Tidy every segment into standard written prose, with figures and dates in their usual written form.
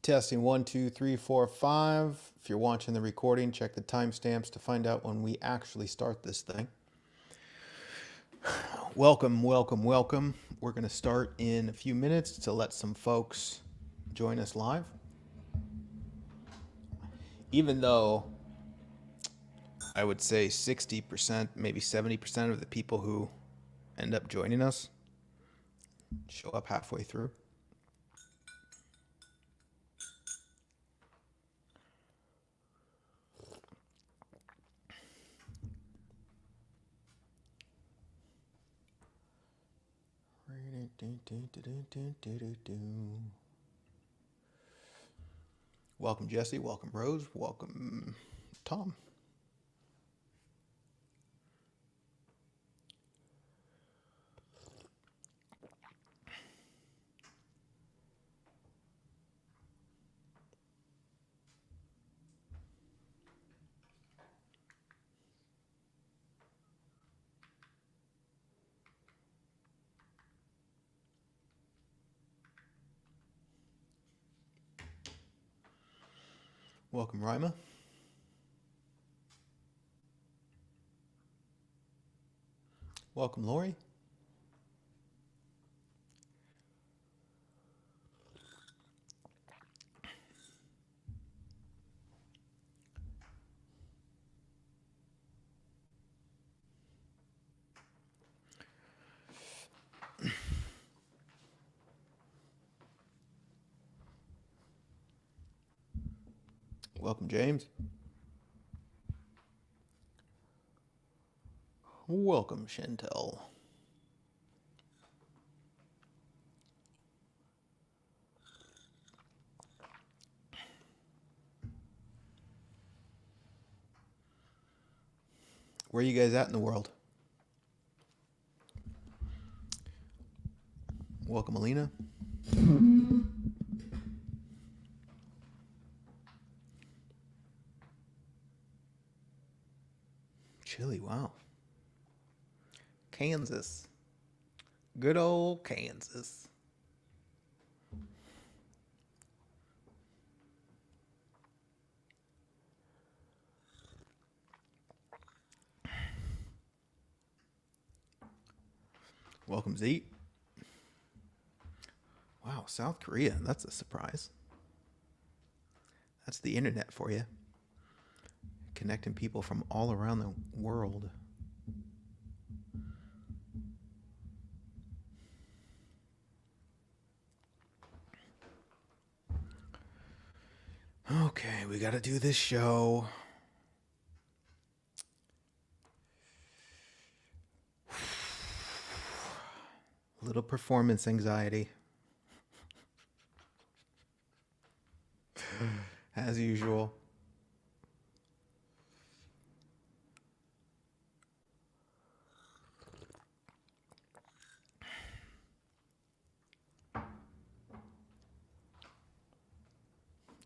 Testing 1, 2, 3, 4, 5. If you're watching the recording, check the timestamps to find out when we actually start this thing. Welcome. We're going to start in a few minutes to let some folks join us live. Even though I would say 60%, maybe 70% of the people who end up joining us show up halfway through. Welcome, Jesse. Welcome, Rose. Welcome, Tom. Welcome, Rima. Welcome, Lori. Welcome, James. Welcome, Chantel. Where are you guys at in the world? Welcome, Alina. Chile, wow. Kansas. Good old Kansas. Welcome, Z. Wow, South Korea. That's a surprise. That's the internet for you. Connecting people from all around the world. Okay, we got to do this show. A little performance anxiety. As usual.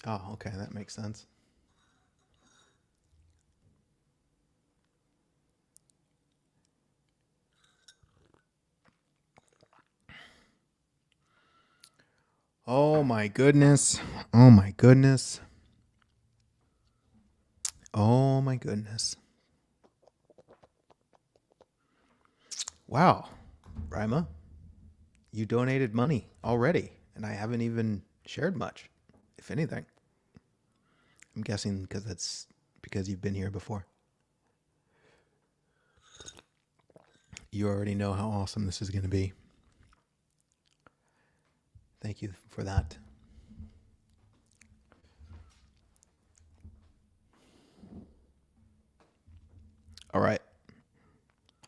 Oh, okay, that makes sense. Oh my goodness. Oh my goodness. Oh my goodness. Wow, Rima, you donated money already, and I haven't even shared much, if anything. I'm guessing because you've been here before. You already know how awesome this is going to be. Thank you for that. All right.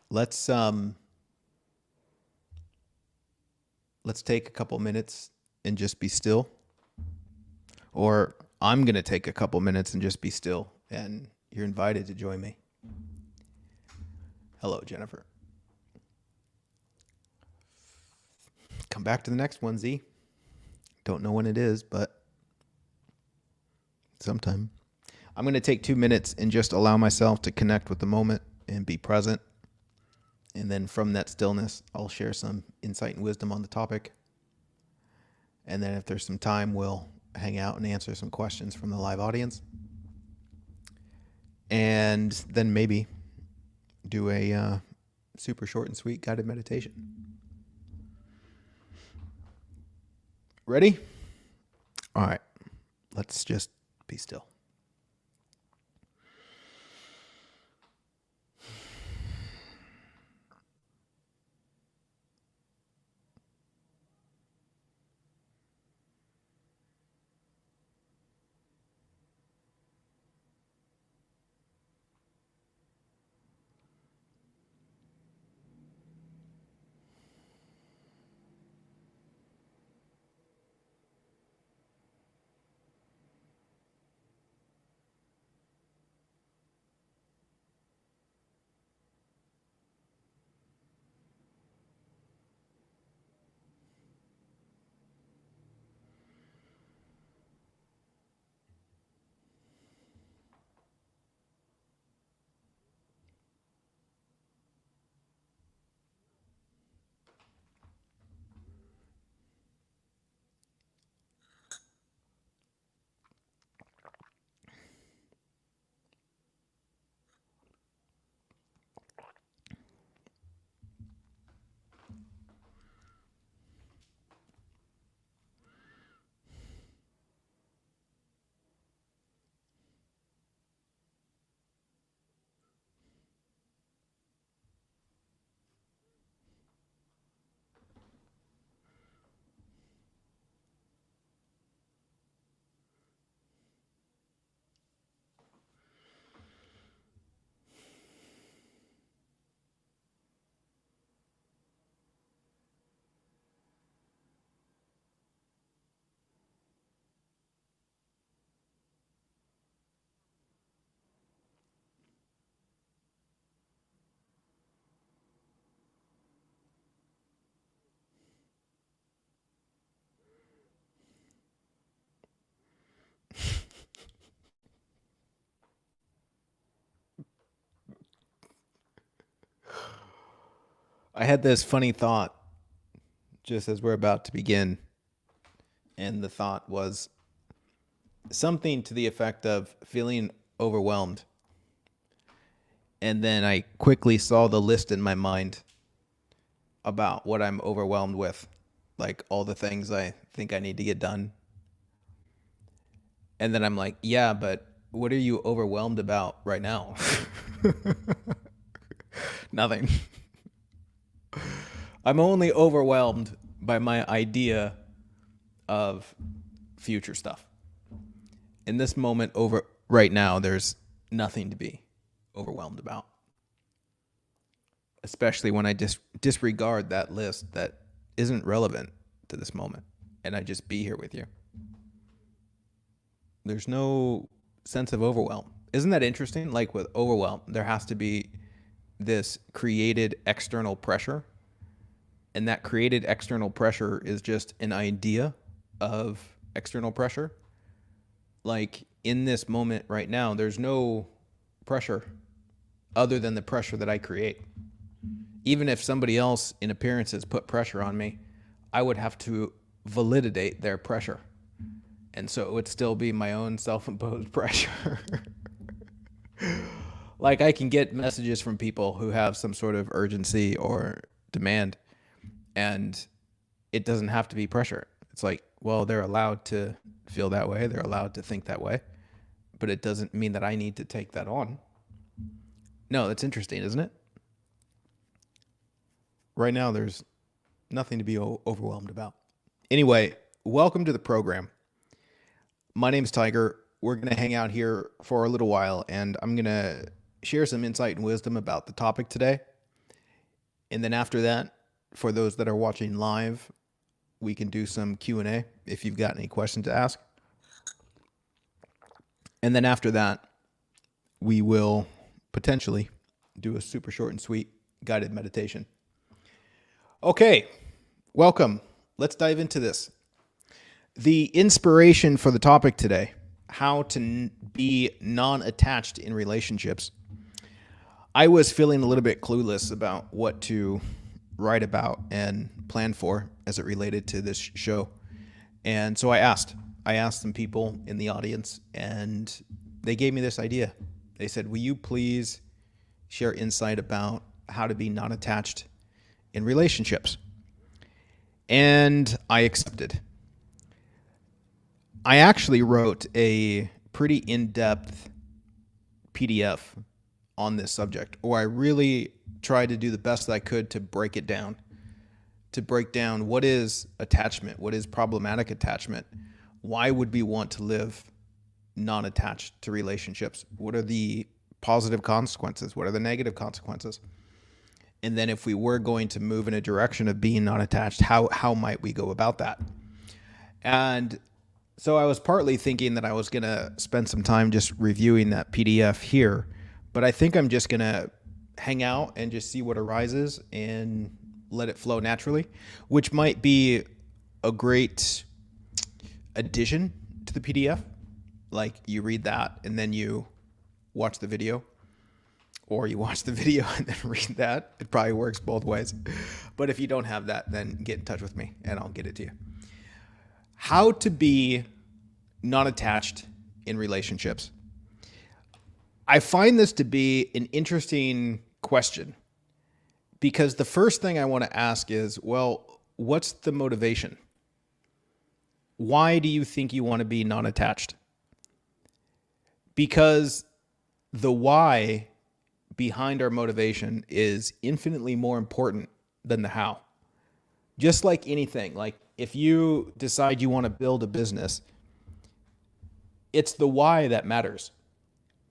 Let's take a couple minutes and just be still. Or I'm going to take a couple minutes and just be still, and you're invited to join me. Hello, Jennifer. Come back to the next one, Z. Don't know when it is, but sometime. I'm going to take 2 minutes and just allow myself to connect with the moment and be present. And then from that stillness, I'll share some insight and wisdom on the topic. And then if there's some time, we'll hang out and answer some questions from the live audience. And then maybe do a super short and sweet guided meditation. Ready? All right. Let's just be still. I had this funny thought just as we're about to begin. And the thought was something to the effect of feeling overwhelmed. And then I quickly saw the list in my mind about what I'm overwhelmed with, like all the things I think I need to get done. And then I'm like, yeah, but what are you overwhelmed about right now? Nothing. I'm only overwhelmed by my idea of future stuff. In this moment over right now, there's nothing to be overwhelmed about. Especially when I disregard that list that isn't relevant to this moment and I just be here with you. There's no sense of overwhelm. Isn't that interesting? Like with overwhelm, there has to be this created external pressure. And that created external pressure is just an idea of external pressure. Like in this moment right now, there's no pressure other than the pressure that I create. Even if somebody else in appearances put pressure on me, I would have to validate their pressure. And so it would still be my own self-imposed pressure. Like I can get messages from people who have some sort of urgency or demand, and it doesn't have to be pressure. It's like, well, they're allowed to feel that way. They're allowed to think that way. But it doesn't mean that I need to take that on. No, that's interesting, isn't it? Right now, there's nothing to be overwhelmed about. Anyway, welcome to the program. My name's Tiger. We're going to hang out here for a little while, and I'm going to share some insight and wisdom about the topic today. And then after that, for those that are watching live, we can do some Q&A if you've got any questions to ask. And then after that, we will potentially do a super short and sweet guided meditation. Okay, welcome. Let's dive into this. The inspiration for the topic today, how to be non-attached in relationships. I was feeling a little bit clueless about what to write about and plan for as it related to this show. And so I I asked some people in the audience, and they gave me this idea. They said, will you please share insight about how to be non-attached in relationships? And I accepted. I actually wrote a pretty in-depth PDF on this subject, or I really tried to do the best that I could to break it down, what is attachment, what is problematic attachment, why would we want to live non-attached to relationships, what are the positive consequences, what are the negative consequences, and then if we were going to move in a direction of being non-attached, how might we go about that? And so I was partly thinking that I was going to spend some time just reviewing that PDF here, but I think I'm just going to hang out and just see what arises and let it flow naturally, which might be a great addition to the PDF. Like you read that and then you watch the video, or you watch the video and then read that. It probably works both ways. But if you don't have that, then get in touch with me and I'll get it to you. How to be non-attached in relationships. I find this to be an interesting question because the first thing I want to ask is, well, what's the motivation? Why do you think you want to be non-attached? Because the why behind our motivation is infinitely more important than the how. Just like anything, like if you decide you want to build a business, it's the why that matters.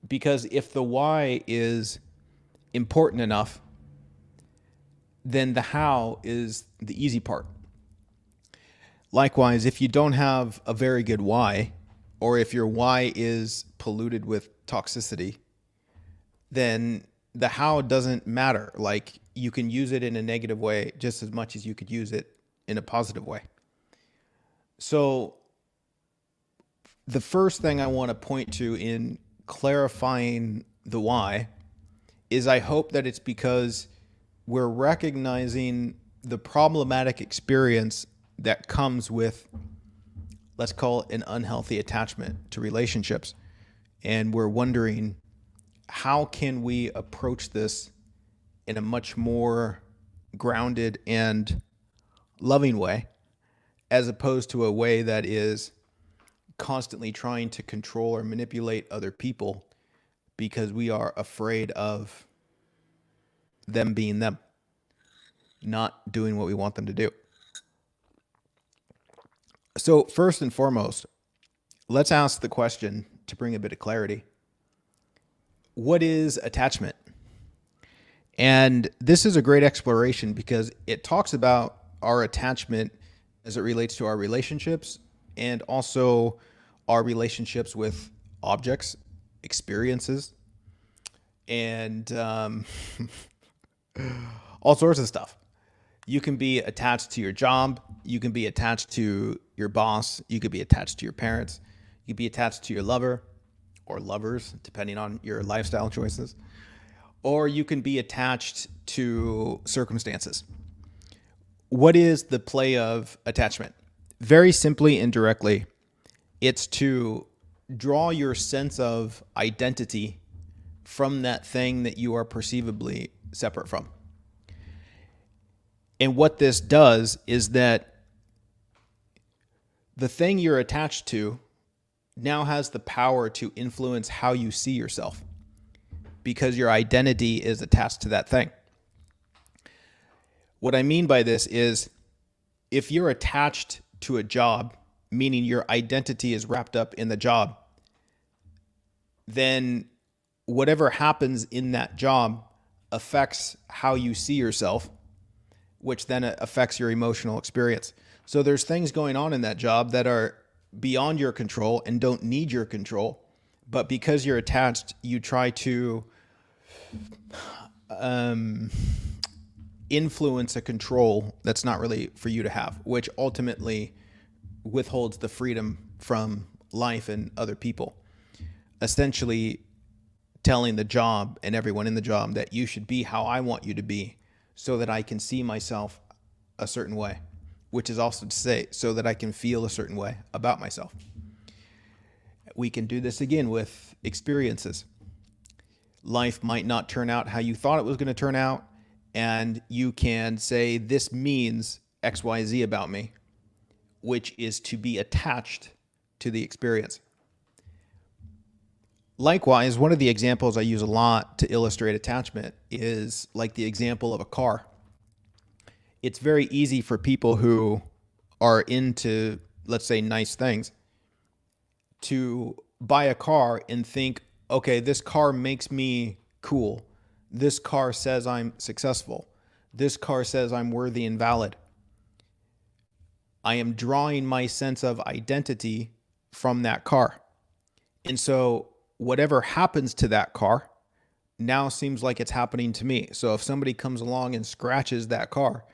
Because if the why is important enough, then the how is the easy part. Likewise, if you don't have a very good why, or if your why is polluted with toxicity, then the how doesn't matter. Like you can use it in a negative way just as much as you could use it in a positive way. So the first thing I want to point to in clarifying the why is I hope that it's because we're recognizing the problematic experience that comes with, let's call it an unhealthy attachment to relationships. And we're wondering, how can we approach this in a much more grounded and loving way, as opposed to a way that is constantly trying to control or manipulate other people because we are afraid of them being them, not doing what we want them to do. So first and foremost, let's ask the question to bring a bit of clarity. What is attachment? And this is a great exploration because it talks about our attachment as it relates to our relationships and also our relationships with objects, experiences, and all sorts of stuff. You can be attached to your job. You can be attached to your boss. You could be attached to your parents. You could be attached to your lover or lovers, depending on your lifestyle choices. Or you can be attached to circumstances. What is the play of attachment? Very simply and directly, it's to draw your sense of identity from that thing that you are perceivably separate from. And what this does is that the thing you're attached to now has the power to influence how you see yourself because your identity is attached to that thing. What I mean by this is if you're attached to a job, meaning your identity is wrapped up in the job, then whatever happens in that job affects how you see yourself, which then affects your emotional experience. So there's things going on in that job that are beyond your control and don't need your control. But because you're attached, you try to influence a control that's not really for you to have, which ultimately withholds the freedom from life and other people. Essentially telling the job and everyone in the job that you should be how I want you to be so that I can see myself a certain way, which is also to say so that I can feel a certain way about myself. We can do this again with experiences. Life might not turn out how you thought it was going to turn out, and you can say, this means XYZ about me, which is to be attached to the experience. Likewise, one of the examples I use a lot to illustrate attachment is like the example of a car. It's very easy for people who are into, let's say, nice things to buy a car and think, okay, this car makes me cool. This car says I'm successful. This car says I'm worthy and valid. I am drawing my sense of identity from that car. And so whatever happens to that car now seems like it's happening to me. So if somebody comes along and scratches that car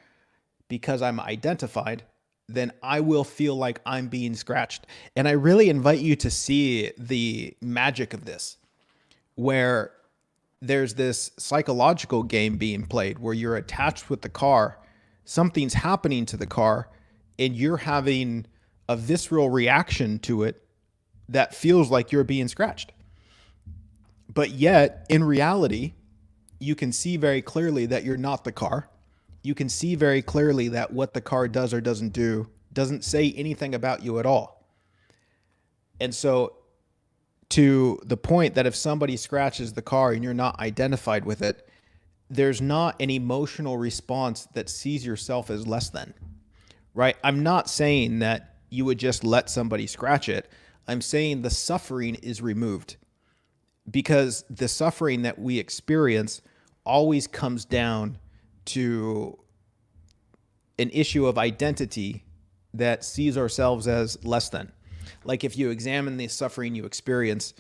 because I'm identified, then I will feel like I'm being scratched. And I really invite you to see the magic of this, where there's this psychological game being played where you're attached with the car, something's happening to the car, and you're having a visceral reaction to it that feels like you're being scratched. But yet, in reality, you can see very clearly that you're not the car. You can see very clearly that what the car does or doesn't do doesn't say anything about you at all. And so, to the point that if somebody scratches the car and you're not identified with it, there's not an emotional response that sees yourself as less than, right? I'm not saying that you would just let somebody scratch it. I'm saying the suffering is removed, because the suffering that we experience always comes down to an issue of identity that sees ourselves as less than. Like if you examine the suffering you experience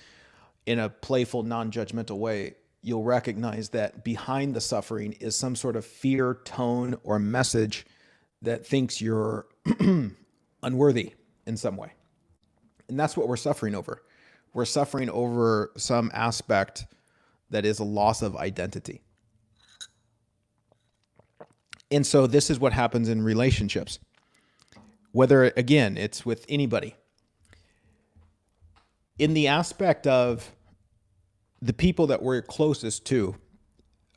in a playful, non-judgmental way, you'll recognize that behind the suffering is some sort of fear, tone, or message that thinks you're unworthy in some way. And that's what we're suffering over. We're suffering over some aspect that is a loss of identity. And so this is what happens in relationships. Whether, again, it's with anybody. In the aspect of the people that we're closest to,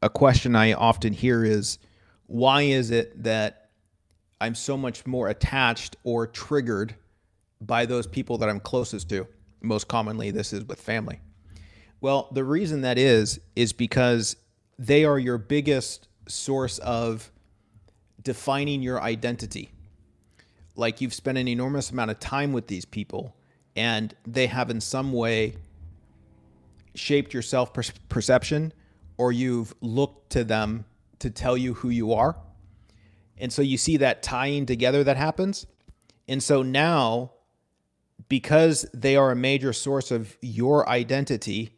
a question I often hear is, why is it that I'm so much more attached or triggered by those people that I'm closest to? Most commonly, this is with family. Well, the reason that is because they are your biggest source of defining your identity. Like you've spent an enormous amount of time with these people, and they have in some way shaped your self-perception, or you've looked to them to tell you who you are. And so you see that tying together that happens. And so now, because they are a major source of your identity,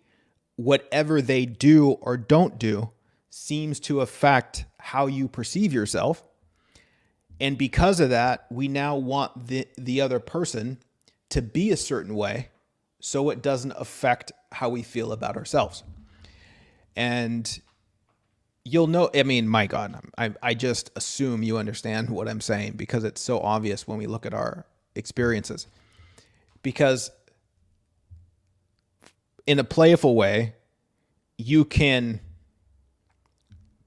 whatever they do or don't do seems to affect how you perceive yourself. And because of that, we now want the other person to be a certain way so it doesn't affect how we feel about ourselves. And you'll know, I mean, my God, I just assume you understand what I'm saying, because it's so obvious when we look at our experiences. Because in a playful way, you can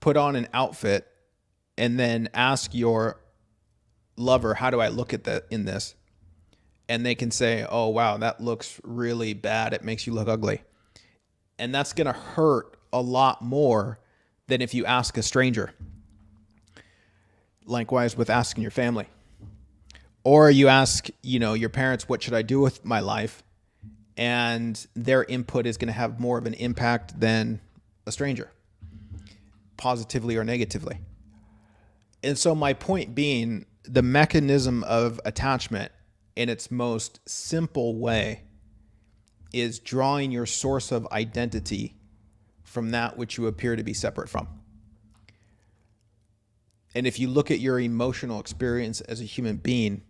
put on an outfit and then ask your lover, how do I look at that in this? And they can say, oh, wow, that looks really bad. It makes you look ugly. And that's going to hurt a lot more than if you ask a stranger. Likewise with asking your family. Or you ask, your parents, what should I do with my life? And their input is going to have more of an impact than a stranger, positively or negatively. And so my point being, the mechanism of attachment in its most simple way is drawing your source of identity from that which you appear to be separate from. And if you look at your emotional experience as a human being,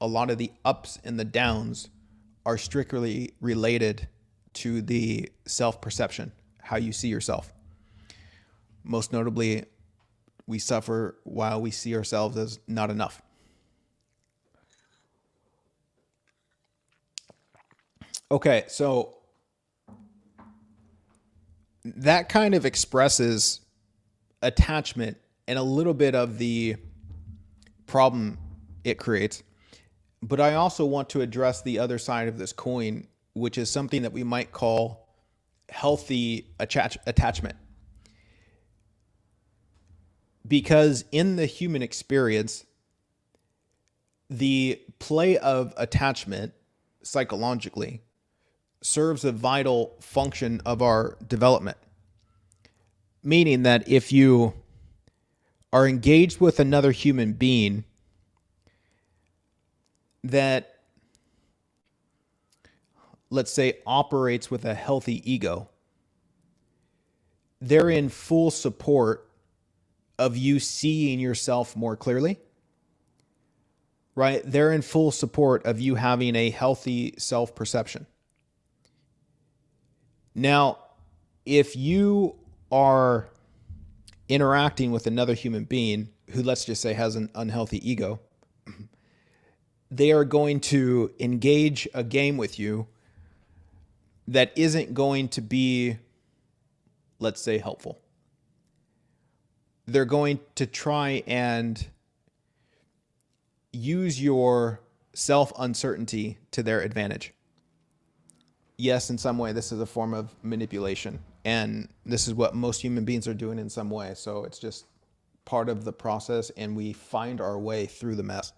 a lot of the ups and the downs are strictly related to the self-perception, how you see yourself. Most notably, we suffer while we see ourselves as not enough. Okay, so that kind of expresses attachment and a little bit of the problem it creates. But I also want to address the other side of this coin, which is something that we might call healthy attachment. Because in the human experience, the play of attachment psychologically serves a vital function of our development. Meaning that if you are engaged with another human being that, let's say, operates with a healthy ego, they're in full support of you seeing yourself more clearly, right? They're in full support of you having a healthy self-perception. Now, if you are interacting with another human being who, let's just say, has an unhealthy ego, they are going to engage a game with you that isn't going to be, let's say, helpful. They're going to try and use your self-uncertainty to their advantage. Yes, in some way, this is a form of manipulation. And this is what most human beings are doing in some way. So it's just part of the process, and we find our way through the mess.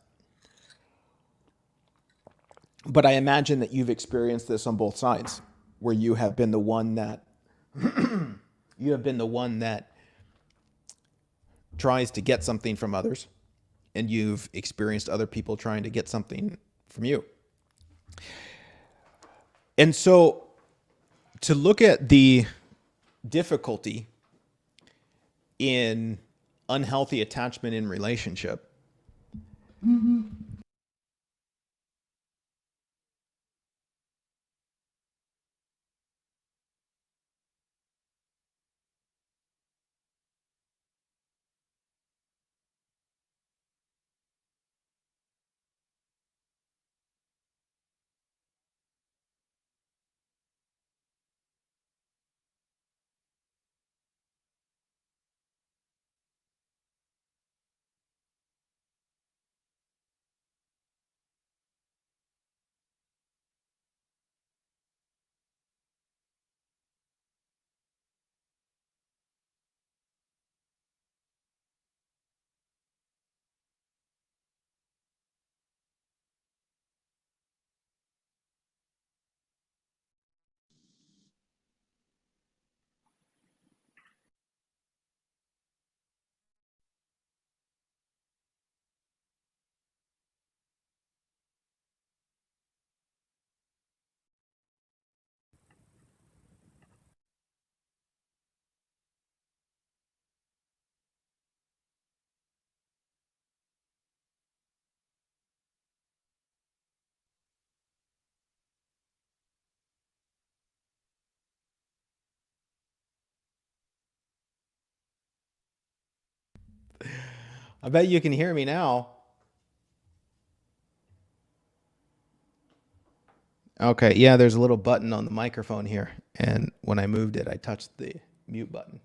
But I imagine that you've experienced this on both sides, where you have been the one that tries to get something from others, and you've experienced other people trying to get something from you. And so to look at the difficulty in unhealthy attachment in relationship, I bet you can hear me now. Okay, yeah, there's a little button on the microphone here, and when I moved it, I touched the mute button.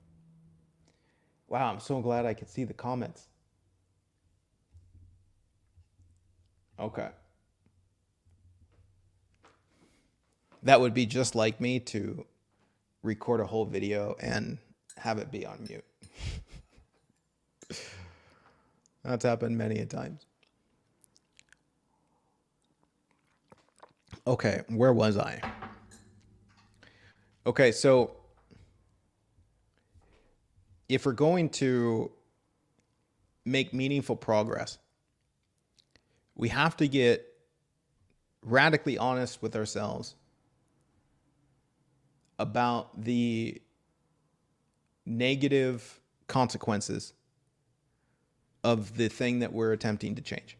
Wow, I'm so glad I could see the comments. Okay. That would be just like me to record a whole video and have it be on mute. That's happened many a times. Okay, where was I? Okay, so if we're going to make meaningful progress, we have to get radically honest with ourselves about the negative consequences of the thing that we're attempting to change.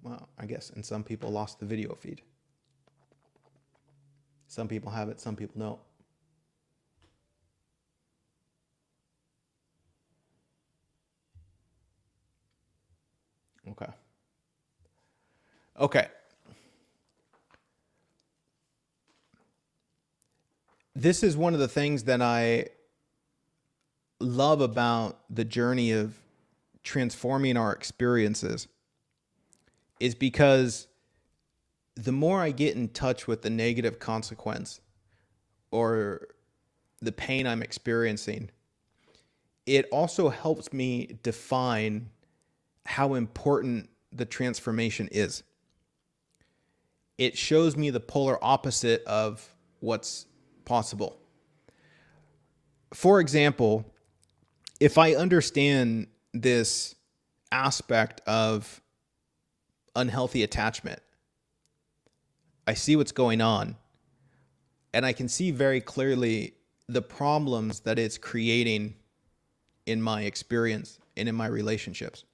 Well, I guess, and some people lost the video feed. Some people have it, some people don't. Okay. Okay. This is one of the things that I love about the journey of transforming our experiences is because the more I get in touch with the negative consequence or the pain I'm experiencing, it also helps me define how important the transformation is. It shows me the polar opposite of what's possible. For example, if I understand this aspect of unhealthy attachment, I see what's going on, and I can see very clearly the problems that it's creating in my experience and in my relationships.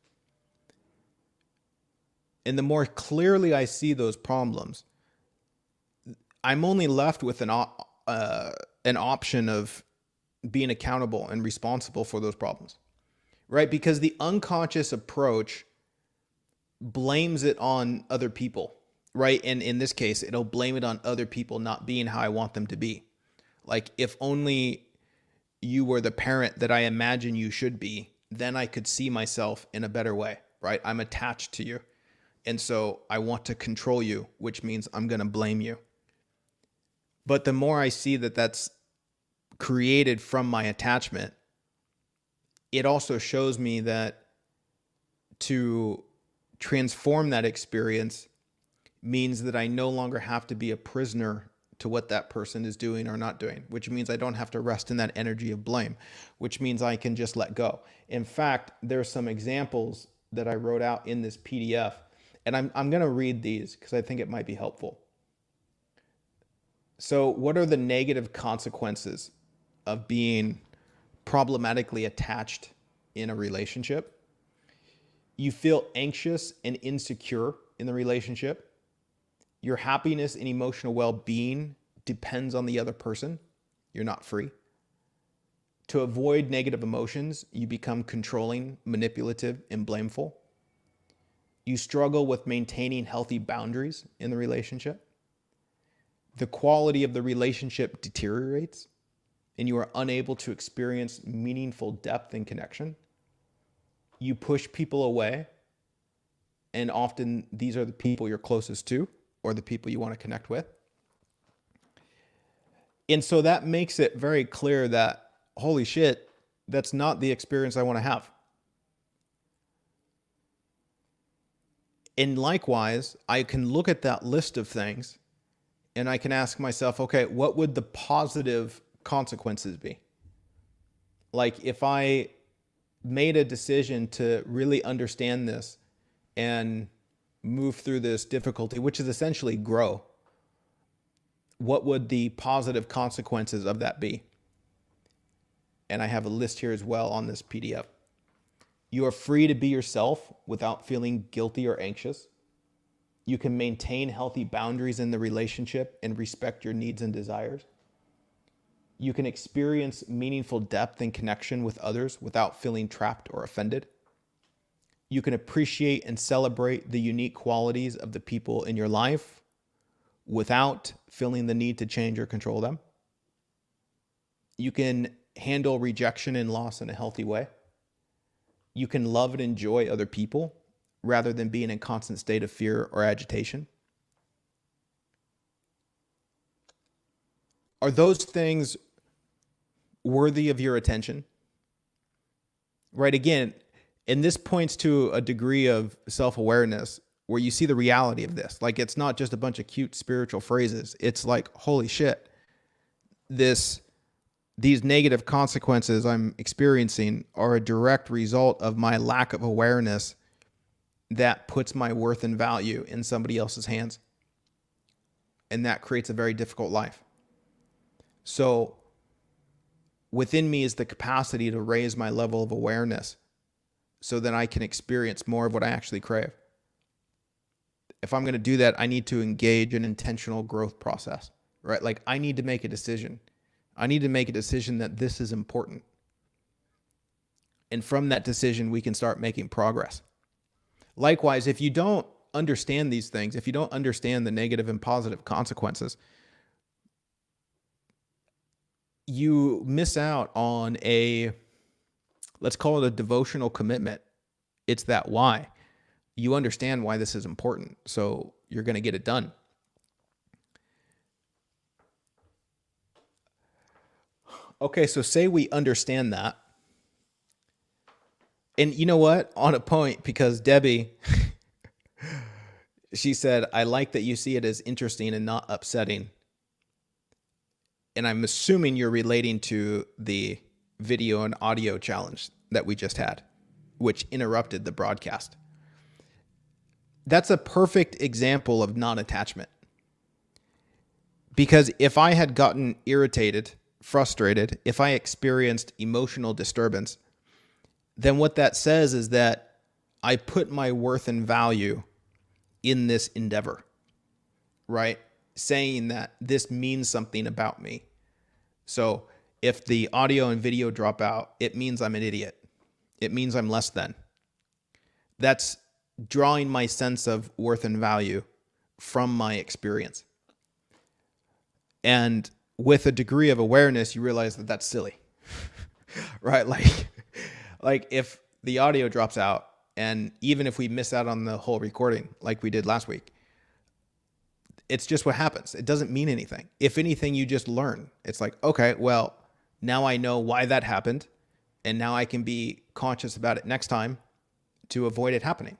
And the more clearly I see those problems, I'm only left with an option of being accountable and responsible for those problems, right? Because the unconscious approach blames it on other people, right? And in this case, it'll blame it on other people not being how I want them to be. Like, if only you were the parent that I imagine you should be, then I could see myself in a better way, right? I'm attached to you. And so I want to control you, which means I'm going to blame you. But the more I see that that's created from my attachment, it also shows me that to transform that experience means that I no longer have to be a prisoner to what that person is doing or not doing, which means I don't have to rest in that energy of blame, which means I can just let go. In fact, there's some examples that I wrote out in this PDF, and I'm going to read these because I think it might be helpful. So, what are the negative consequences of being problematically attached in a relationship? You feel anxious and insecure in the relationship. Your happiness and emotional well-being depends on the other person. You're not free. To avoid negative emotions, you become controlling, manipulative, and blameful. You struggle with maintaining healthy boundaries in the relationship. The quality of the relationship deteriorates, and you are unable to experience meaningful depth and connection. You push people away, and often these are the people you're closest to or the people you want to connect with. And so that makes it very clear that, holy shit, that's not the experience I want to have. And likewise, I can look at that list of things and I can ask myself, okay, what would the positive consequences be? Like, if I made a decision to really understand this and move through this difficulty, which is essentially grow, what would the positive consequences of that be? And I have a list here as well on this PDF. You are free to be yourself without feeling guilty or anxious. You can maintain healthy boundaries in the relationship and respect your needs and desires. You can experience meaningful depth and connection with others without feeling trapped or offended. You can appreciate and celebrate the unique qualities of the people in your life without feeling the need to change or control them. You can handle rejection and loss in a healthy way. You can love and enjoy other people rather than being in a constant state of fear or agitation. Are those things worthy of your attention? Right, again, and this points to a degree of self-awareness where you see the reality of this. Like, it's not just a bunch of cute spiritual phrases. It's like, holy shit, these negative consequences I'm experiencing are a direct result of my lack of awareness that puts my worth and value in somebody else's hands. And that creates a very difficult life. So within me is the capacity to raise my level of awareness so that I can experience more of what I actually crave. If I'm going to do that, I need to engage an intentional growth process, right? Like, I need to make a decision. I need to make a decision that this is important. And from that decision, we can start making progress. Likewise, if you don't understand these things, if you don't understand the negative and positive consequences, you miss out on let's call it a devotional commitment. It's that why. You understand why this is important, so you're going to get it done. Okay, so say we understand that. And you know what? On a point, because Debbie, she said, I like that you see it as interesting and not upsetting. And I'm assuming you're relating to the video and audio challenge that we just had, which interrupted the broadcast. That's a perfect example of non-attachment. Because if I had gotten irritated, frustrated, if I experienced emotional disturbance, then what that says is that I put my worth and value in this endeavor, right? Saying that this means something about me. So if the audio and video drop out, it means I'm an idiot. It means I'm less than. That's drawing my sense of worth and value from my experience. And with a degree of awareness, you realize that that's silly, right? Like if the audio drops out, and even if we miss out on the whole recording, like we did last week, it's just what happens. It doesn't mean anything. If anything, you just learn. It's like, okay, well, now I know why that happened, and now I can be conscious about it next time to avoid it happening.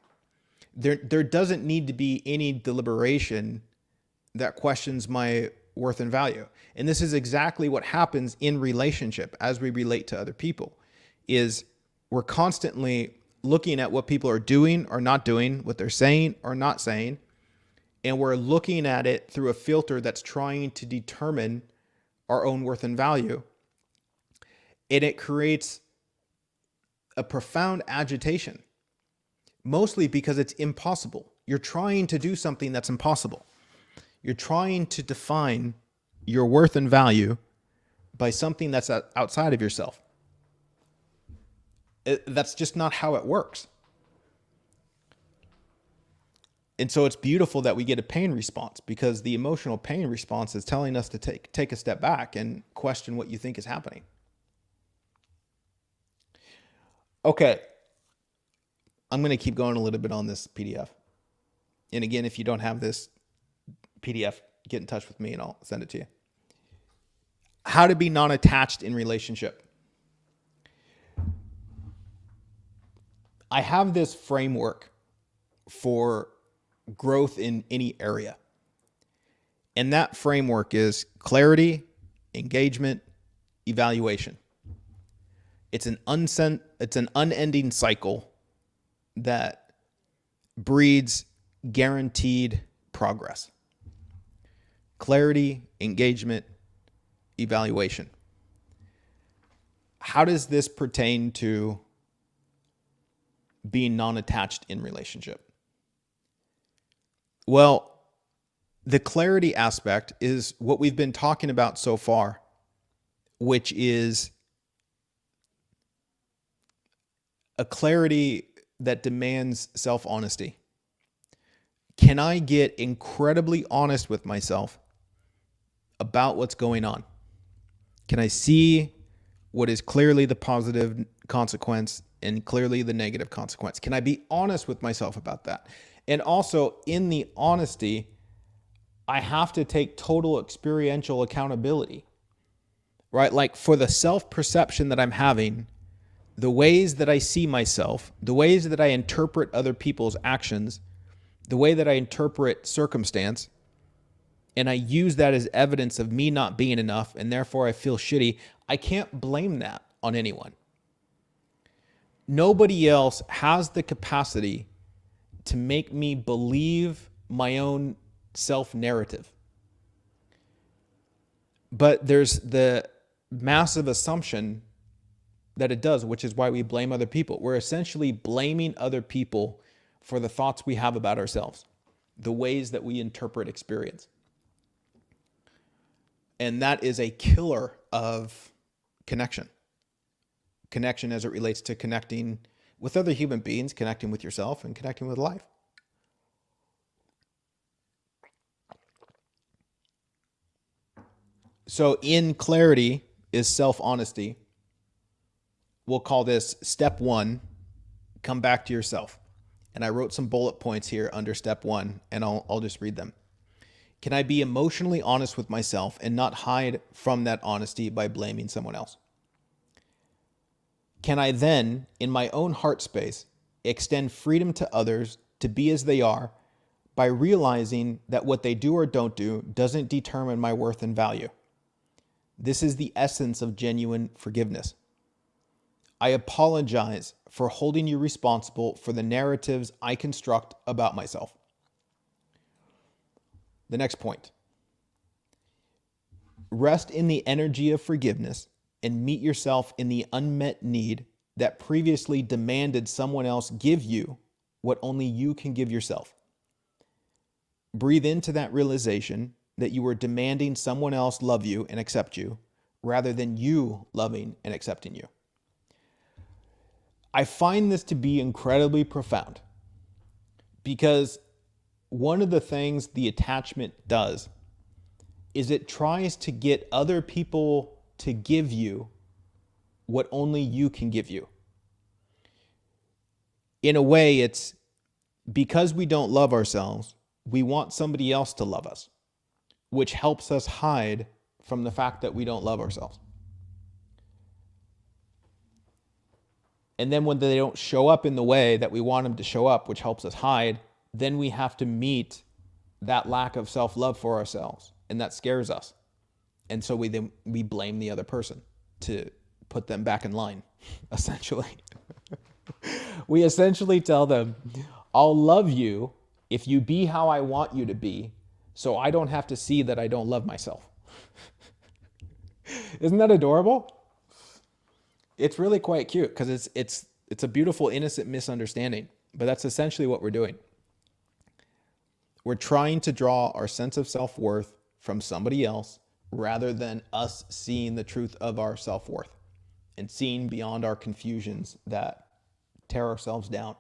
There doesn't need to be any deliberation that questions my worth and value. And this is exactly what happens in relationship as we relate to other people, is we're constantly looking at what people are doing or not doing, what they're saying or not saying, and we're looking at it through a filter that's trying to determine our own worth and value. And it creates a profound agitation, mostly because it's impossible. You're trying to do something that's impossible. You're trying to define your worth and value by something that's outside of yourself. That's just not how it works. And so it's beautiful that we get a pain response, because the emotional pain response is telling us to take a step back and question what you think is happening. Okay. I'm going to keep going a little bit on this PDF. And again, if you don't have this PDF, get in touch with me and I'll send it to you. How to be non-attached in relationship. I have this framework for growth in any area. And that framework is clarity, engagement, evaluation. It's an unending cycle that breeds guaranteed progress. Clarity, engagement, evaluation. How does this pertain to being non-attached in relationship? Well, the clarity aspect is what we've been talking about so far, which is a clarity that demands self-honesty. Can I get incredibly honest with myself about what's going on? Can I see what is clearly the positive consequence and clearly the negative consequence? Can I be honest with myself about that? And also, in the honesty, I have to take total experiential accountability, right? Like for the self-perception that I'm having, the ways that I see myself, the ways that I interpret other people's actions, the way that I interpret circumstance, and I use that as evidence of me not being enough, and therefore I feel shitty, I can't blame that on anyone. Nobody else has the capacity to make me believe my own self-narrative. But there's the massive assumption that it does, which is why we blame other people. We're essentially blaming other people for the thoughts we have about ourselves, the ways that we interpret experience. And that is a killer of connection. Connection as it relates to connecting with other human beings, connecting with yourself, and connecting with life. So in clarity is self-honesty. We'll call this step 1, come back to yourself. And I wrote some bullet points here under step 1, and I'll just read them. Can I be emotionally honest with myself and not hide from that honesty by blaming someone else? Can I then, in my own heart space, extend freedom to others to be as they are by realizing that what they do or don't do doesn't determine my worth and value? This is the essence of genuine forgiveness. I apologize for holding you responsible for the narratives I construct about myself. The next point. Rest in the energy of forgiveness and meet yourself in the unmet need that previously demanded someone else give you what only you can give yourself. Breathe into that realization that you were demanding someone else love you and accept you rather than you loving and accepting you. I find this to be incredibly profound because one of the things the attachment does is it tries to get other people to give you what only you can give you. In a way, it's because we don't love ourselves, we want somebody else to love us, which helps us hide from the fact that we don't love ourselves. And then when they don't show up in the way that we want them to show up, which helps us hide, then we have to meet that lack of self-love for ourselves. And that scares us. And so we blame the other person to put them back in line, essentially. We essentially tell them, I'll love you if you be how I want you to be, so I don't have to see that I don't love myself. Isn't that adorable? It's really quite cute because it's a beautiful, innocent misunderstanding. But that's essentially what we're doing. We're trying to draw our sense of self-worth from somebody else rather than us seeing the truth of our self-worth and seeing beyond our confusions that tear ourselves down.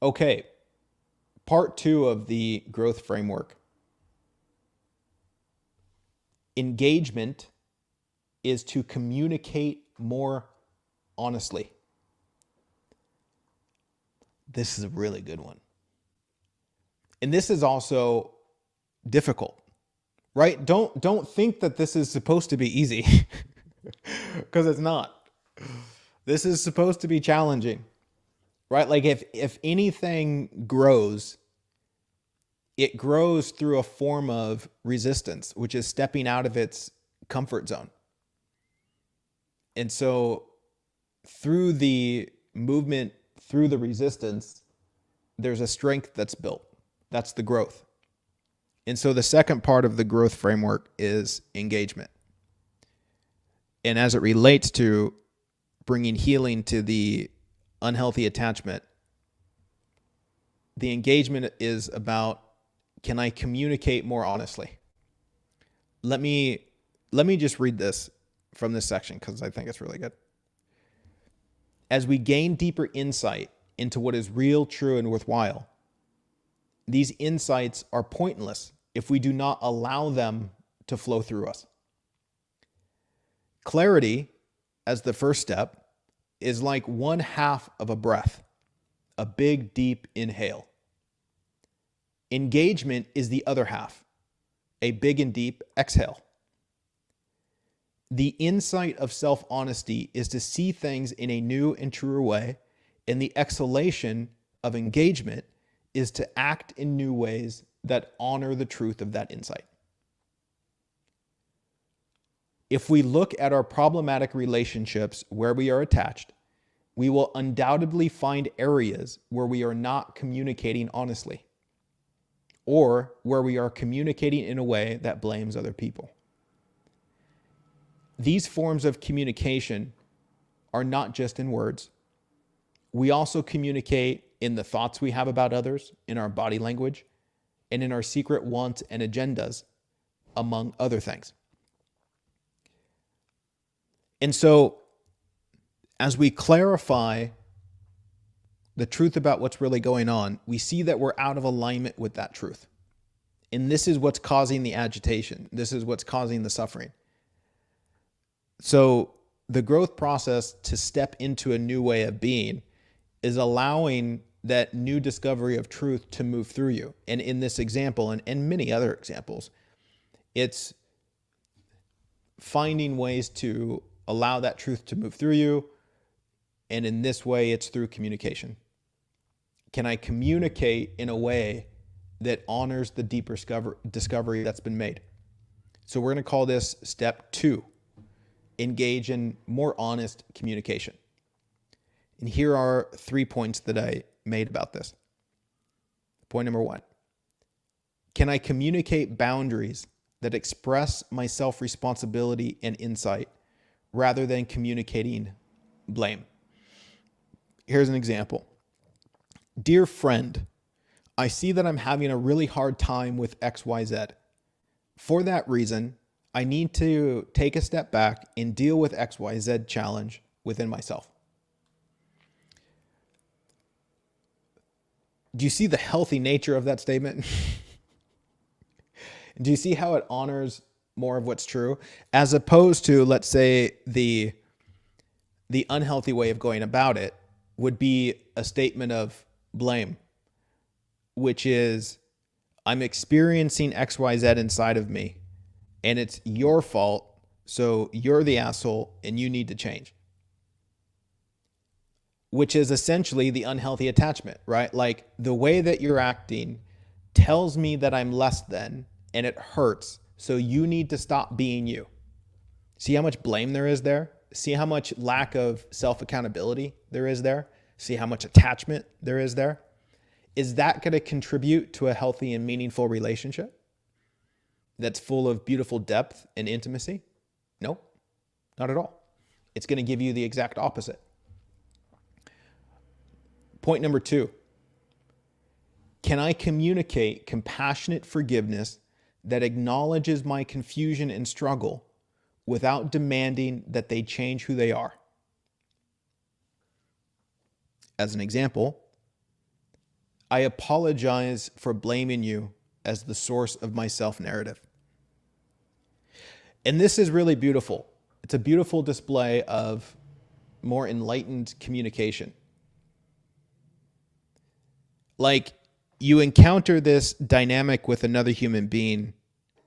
Okay, part 2 of the growth framework. Engagement is to communicate more honestly. This is a really good one. And this is also difficult, right? Don't think that this is supposed to be easy because it's not. This is supposed to be challenging, right? Like if anything grows, it grows through a form of resistance, which is stepping out of its comfort zone. And so through the movement, through the resistance, there's a strength that's built. That's the growth. And so the second part of the growth framework is engagement. And as it relates to bringing healing to the unhealthy attachment, the engagement is about, can I communicate more honestly? Let me just read this from this section because I think it's really good. As we gain deeper insight into what is real, true, and worthwhile, these insights are pointless if we do not allow them to flow through us. Clarity, as the first step, is like 1/2 of a breath, a big, deep inhale. Engagement is the other half, a big and deep exhale. The insight of self-honesty is to see things in a new and truer way, and the exhalation of engagement is to act in new ways that honor the truth of that insight. If we look at our problematic relationships where we are attached, we will undoubtedly find areas where we are not communicating honestly, or where we are communicating in a way that blames other people. These forms of communication are not just in words. We also communicate in the thoughts we have about others, in our body language, and in our secret wants and agendas, among other things. And so, as we clarify the truth about what's really going on, we see that we're out of alignment with that truth. And this is what's causing the agitation. This is what's causing the suffering. So the growth process to step into a new way of being is allowing that new discovery of truth to move through you. And in this example, and many other examples, it's finding ways to allow that truth to move through you. And in this way, it's through communication. Can I communicate in a way that honors the deeper discovery that's been made? So we're going to call this step 2, engage in more honest communication. And here are 3 points that I made about this. Point number 1, can I communicate boundaries that express my self-responsibility and insight rather than communicating blame? Here's an example. Dear friend, I see that I'm having a really hard time with XYZ. For that reason, I need to take a step back and deal with XYZ challenge within myself. Do you see the healthy nature of that statement? Do you see how it honors more of what's true, as opposed to, let's say, the unhealthy way of going about it would be a statement of blame, which is, I'm experiencing XYZ inside of me and it's your fault. So you're the asshole and you need to change, which is essentially the unhealthy attachment, right? Like the way that you're acting tells me that I'm less than and it hurts. So you need to stop being you. See how much blame there is there? See how much lack of self-accountability there is there? See how much attachment there is there? Is that going to contribute to a healthy and meaningful relationship that's full of beautiful depth and intimacy? No, not at all. It's going to give you the exact opposite. Point number 2, can I communicate compassionate forgiveness that acknowledges my confusion and struggle without demanding that they change who they are? As an example, I apologize for blaming you as the source of my self-narrative. And this is really beautiful. It's a beautiful display of more enlightened communication. Like, you encounter this dynamic with another human being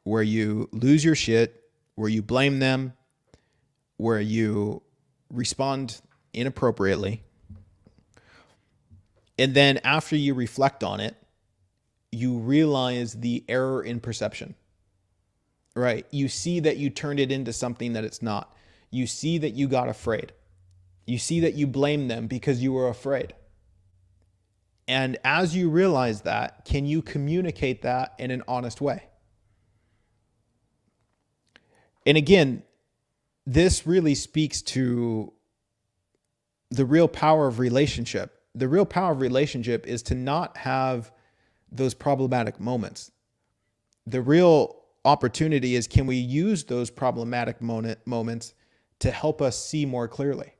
where you lose your shit, where you blame them, where you respond inappropriately. And then after you reflect on it, you realize the error in perception, right? You see that you turned it into something that it's not. You see that you got afraid. You see that you blamed them because you were afraid. And as you realize that, can you communicate that in an honest way? And again, this really speaks to the real power of relationship. The real power of relationship is to not have those problematic moments. The real opportunity is, can we use those problematic moments to help us see more clearly?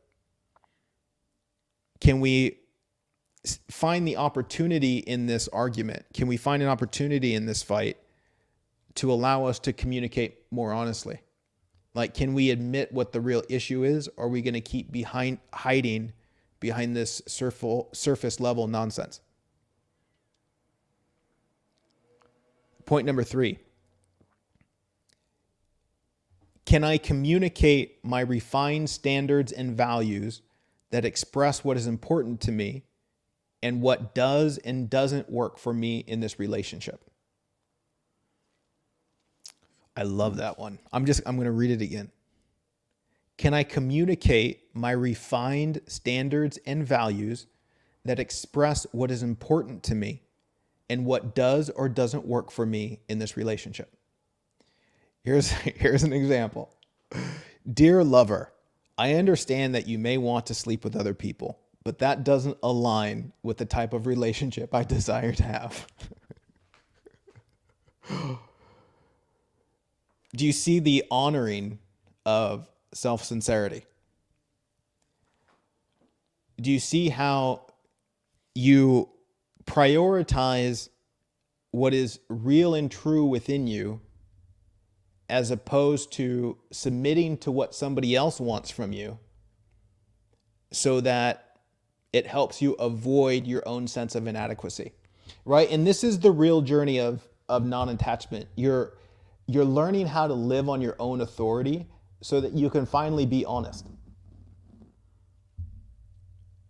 Can we find the opportunity in this argument? Can we find an opportunity in this fight to allow us to communicate more honestly? Like, can we admit what the real issue is? Or are we going to keep hiding behind this surface level nonsense? Point number 3. Can I communicate my refined standards and values that express what is important to me and what does and doesn't work for me in this relationship? I love that one. I'm going to read it again. Can I communicate my refined standards and values that express what is important to me and what does or doesn't work for me in this relationship? Here's an example. Dear lover, I understand that you may want to sleep with other people, but that doesn't align with the type of relationship I desire to have. Do you see the honoring of self-sincerity? Do you see how you prioritize what is real and true within you, as opposed to submitting to what somebody else wants from you, so that it helps you avoid your own sense of inadequacy, right? And this is the real journey of non-attachment. You're learning how to live on your own authority so that you can finally be honest.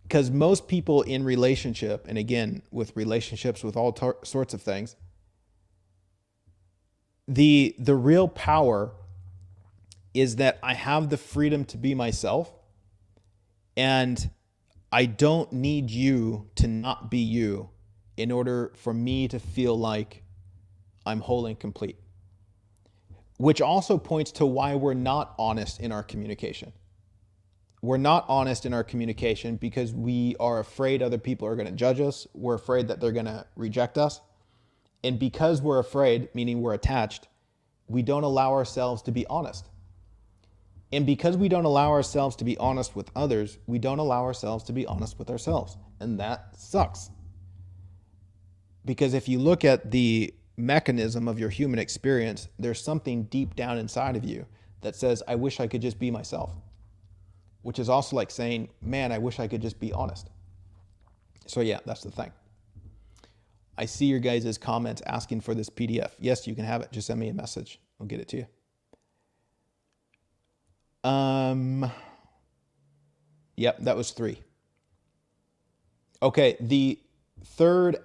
Because most people in relationship, and again, with relationships with all sorts of things, the real power is that I have the freedom to be myself, and I don't need you to not be you in order for me to feel like I'm whole and complete. Which also points to why we're not honest in our communication. We're not honest in our communication because we are afraid other people are going to judge us. We're afraid that they're going to reject us. And because we're afraid, meaning we're attached, we don't allow ourselves to be honest. And because we don't allow ourselves to be honest with others, we don't allow ourselves to be honest with ourselves. And that sucks. Because if you look at the mechanism of your human experience, there's something deep down inside of you that says, I wish I could just be myself. Which is also like saying, man, I wish I could just be honest. So yeah, that's the thing. I see your guys' comments asking for this PDF. Yes, you can have it. Just send me a message. I'll get it to you. Yep, that was 3. Okay, the third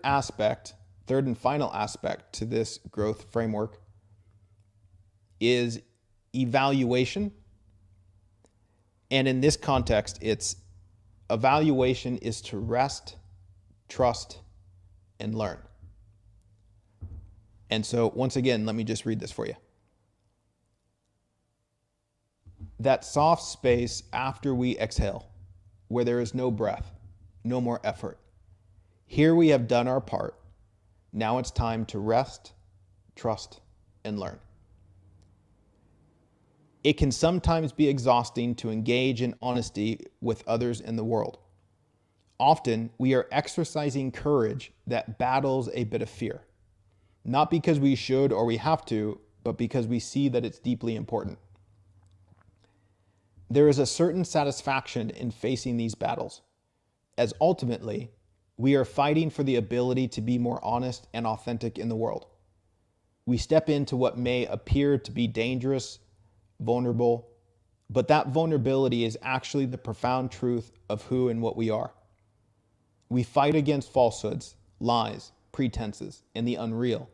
and final aspect to this growth framework is evaluation. And in this context, evaluation is to rest, trust, and learn. And so once again, let me just read this for you. That soft space after we exhale, where there is no breath, no more effort. Here we have done our part. Now it's time to rest, trust, and learn. It can sometimes be exhausting to engage in honesty with others in the world. Often, we are exercising courage that battles a bit of fear. Not because we should or we have to, but because we see that it's deeply important. There is a certain satisfaction in facing these battles, as ultimately, we are fighting for the ability to be more honest and authentic in the world. We step into what may appear to be dangerous, vulnerable, but that vulnerability is actually the profound truth of who and what we are. We fight against falsehoods, lies, pretenses, and the unreal,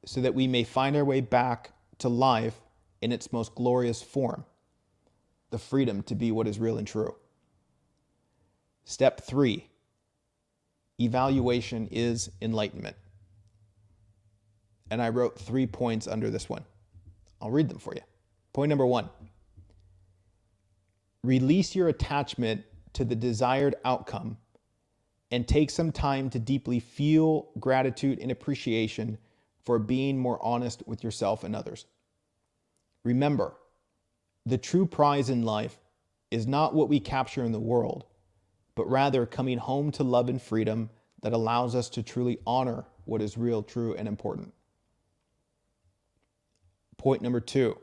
so that we may find our way back to life in its most glorious form, the freedom to be what is real and true. Step 3, evaluation is enlightenment. And I wrote 3 points under this one. I'll read them for you. Point number 1, release your attachment to the desired outcome and take some time to deeply feel gratitude and appreciation for being more honest with yourself and others. Remember, the true prize in life is not what we capture in the world, but rather coming home to love and freedom that allows us to truly honor what is real, true, and important. Point number 2,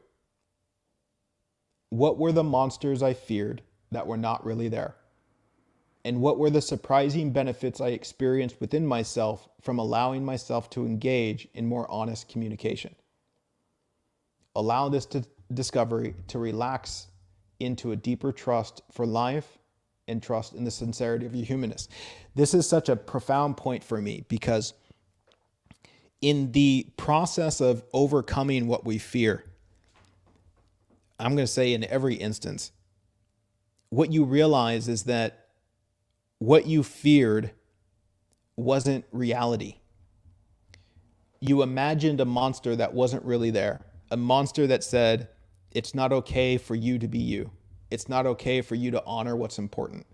what were the monsters I feared that were not really there? And what were the surprising benefits I experienced within myself from allowing myself to engage in more honest communication? Allow this discovery to relax into a deeper trust for life and trust in the sincerity of your humanness. This is such a profound point for me because in the process of overcoming what we fear, I'm going to say in every instance, what you realize is that what you feared wasn't reality. You imagined a monster that wasn't really there, a monster that said, it's not okay for you to be you. It's not okay for you to honor what's important.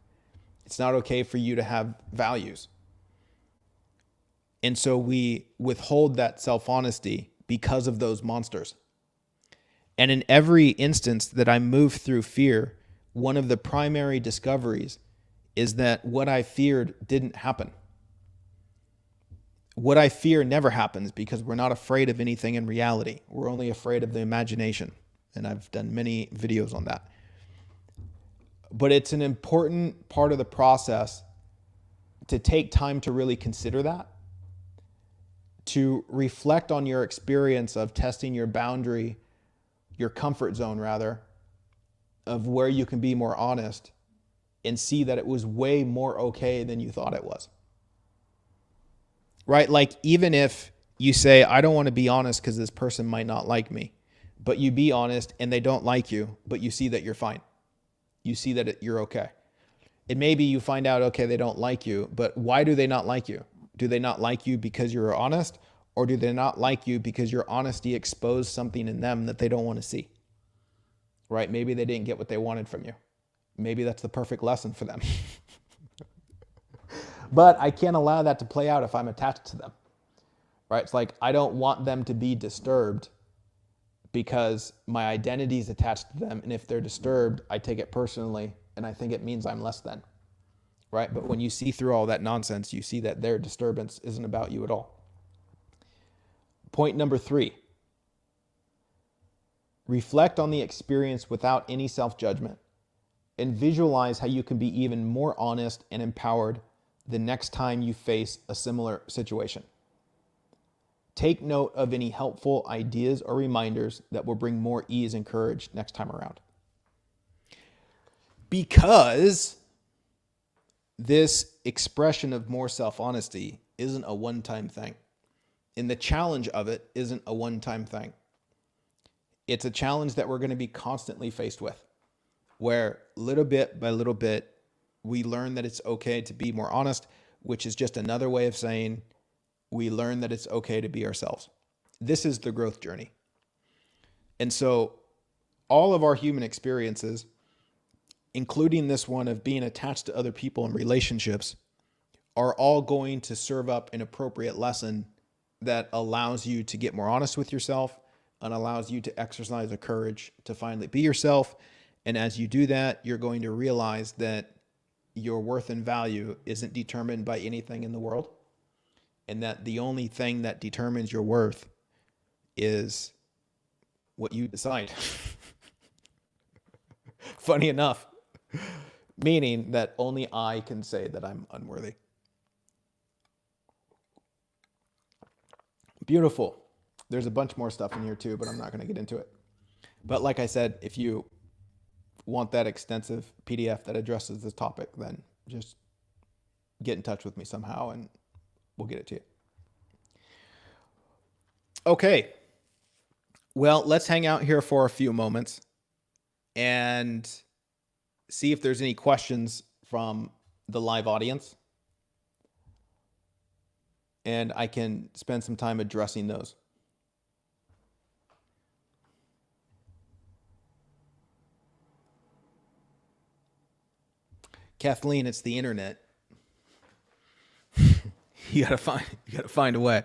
It's not okay for you to have values. And so we withhold that self-honesty because of those monsters. And in every instance that I move through fear, one of the primary discoveries is that what I feared didn't happen. What I fear never happens because we're not afraid of anything in reality. We're only afraid of the imagination. And I've done many videos on that. But it's an important part of the process to take time to really consider that, to reflect on your experience of testing your boundary, your comfort zone rather, of where you can be more honest and see that it was way more okay than you thought it was. Right? Like even if you say, I don't want to be honest because this person might not like me, but you be honest and they don't like you, but you see that you're fine. You see that you're okay. And maybe you find out, okay, they don't like you, but why do they not like you? Do they not like you because you're honest, or do they not like you because your honesty exposed something in them that they don't want to see? Right? Maybe they didn't get what they wanted from you. Maybe that's the perfect lesson for them. But I can't allow that to play out if I'm attached to them. Right? It's like I don't want them to be disturbed because my identity is attached to them. And if they're disturbed, I take it personally and I think it means I'm less than. Right? But when you see through all that nonsense, you see that their disturbance isn't about you at all. Point number 3. Reflect on the experience without any self-judgment and visualize how you can be even more honest and empowered the next time you face a similar situation. Take note of any helpful ideas or reminders that will bring more ease and courage next time around. Because this expression of more self-honesty isn't a one-time thing. And the challenge of it isn't a one-time thing. It's a challenge that we're going to be constantly faced with, where little bit by little bit, we learn that it's okay to be more honest, which is just another way of saying we learn that it's okay to be ourselves. This is the growth journey. And so all of our human experiences, including this one of being attached to other people in relationships, are all going to serve up an appropriate lesson that allows you to get more honest with yourself and allows you to exercise the courage to finally be yourself. And as you do that, you're going to realize that your worth and value isn't determined by anything in the world, and that the only thing that determines your worth is what you decide. Funny enough, meaning that only I can say that I'm unworthy. Beautiful. There's a bunch more stuff in here too, but I'm not going to get into it. But like I said, if you want that extensive PDF that addresses this topic, then just get in touch with me somehow and we'll get it to you. Okay. Well, let's hang out here for a few moments and see if there's any questions from the live audience. And I can spend some time addressing those. Kathleen, it's the internet. You gotta find a way.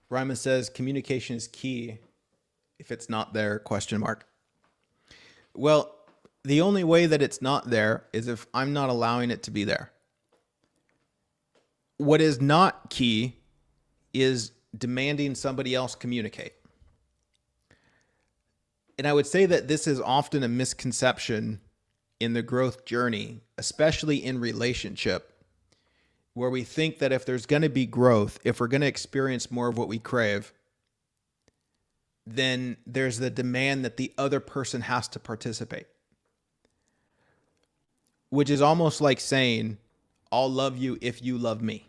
Ryman says communication is key. If it's not there, question mark. Well, the only way that it's not there is if I'm not allowing it to be there. What is not key is demanding somebody else communicate. And I would say that this is often a misconception in the growth journey, especially in relationship, where we think that if there's going to be growth, if we're going to experience more of what we crave, then there's the demand that the other person has to participate. Which is almost like saying, I'll love you if you love me.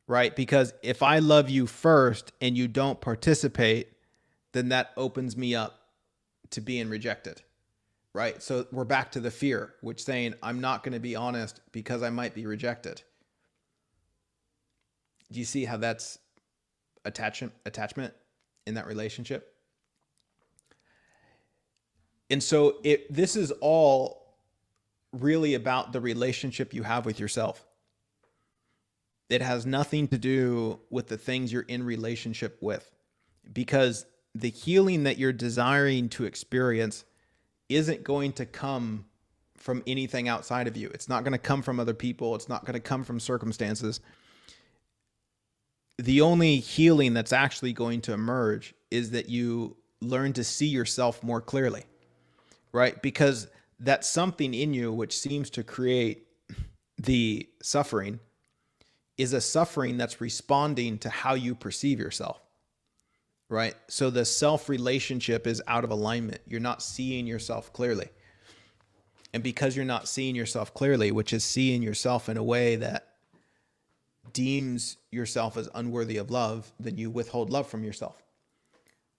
Right? Because if I love you first and you don't participate, then that opens me up to being rejected. Right? So we're back to the fear, which saying I'm not going to be honest because I might be rejected. Do you see how that's attachment in that relationship? And so this is all really about the relationship you have with yourself. It has nothing to do with the things you're in relationship with, because the healing that you're desiring to experience isn't going to come from anything outside of you. It's not going to come from other people. It's not going to come from circumstances. The only healing that's actually going to emerge is that you learn to see yourself more clearly, right? Because that something in you which seems to create the suffering is a suffering that's responding to how you perceive yourself, right? So the self relationship is out of alignment. You're not seeing yourself clearly. And because you're not seeing yourself clearly, which is seeing yourself in a way that deems yourself as unworthy of love, then you withhold love from yourself.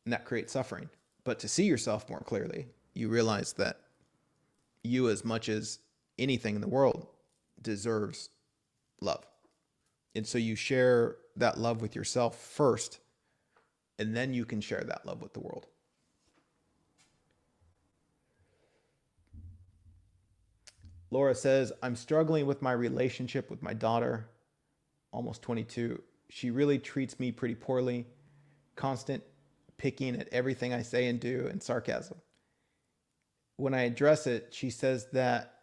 And that creates suffering. But to see yourself more clearly, you realize that you, as much as anything in the world, deserves love. And so you share that love with yourself first, and then you can share that love with the world. Laura says, I'm struggling with my relationship with my daughter, almost 22. She really treats me pretty poorly, constant picking at everything I say and do, and sarcasm. When I address it, she says that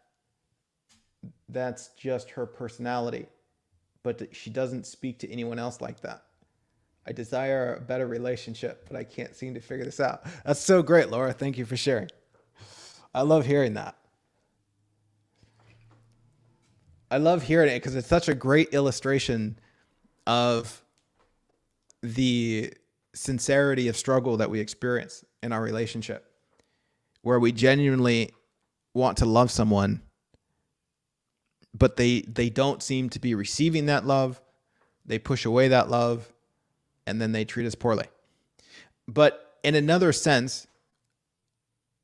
that's just her personality, but she doesn't speak to anyone else like that. I desire a better relationship, but I can't seem to figure this out. That's so great, Laura. Thank you for sharing. I love hearing that. I love hearing it because it's such a great illustration of the sincerity of struggle that we experience in our relationship, where we genuinely want to love someone, but they don't seem to be receiving that love. They push away that love, and then they treat us poorly. But in another sense,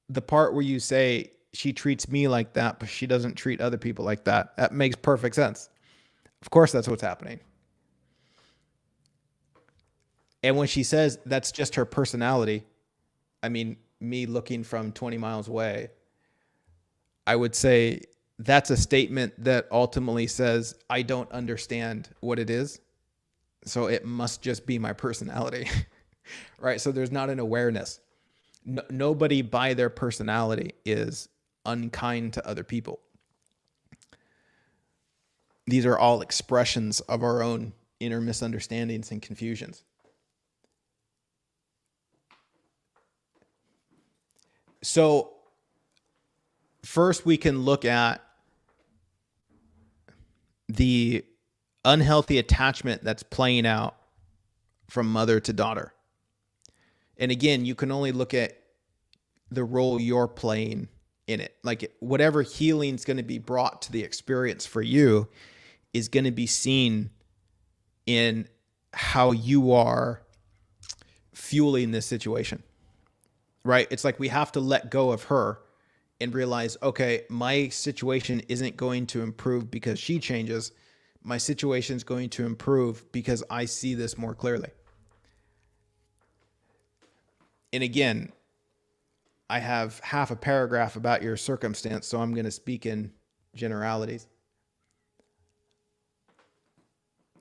the part where you say, she treats me like that, but she doesn't treat other people like that, that makes perfect sense. Of course, that's what's happening. And when she says that's just her personality, I mean, me looking from 20 miles away, I would say that's a statement that ultimately says, I don't understand what it is, so it must just be my personality, right? So there's not an awareness. Nobody by their personality is unkind to other people. These are all expressions of our own inner misunderstandings and confusions. So first we can look at the unhealthy attachment that's playing out from mother to daughter. And again, you can only look at the role you're playing in it. Like whatever healing is going to be brought to the experience for you is going to be seen in how you are fueling this situation, right? It's like we have to let go of her and realize, okay, my situation isn't going to improve because she changes. My situation is going to improve because I see this more clearly. And again, I have half a paragraph about your circumstance, so I'm going to speak in generalities.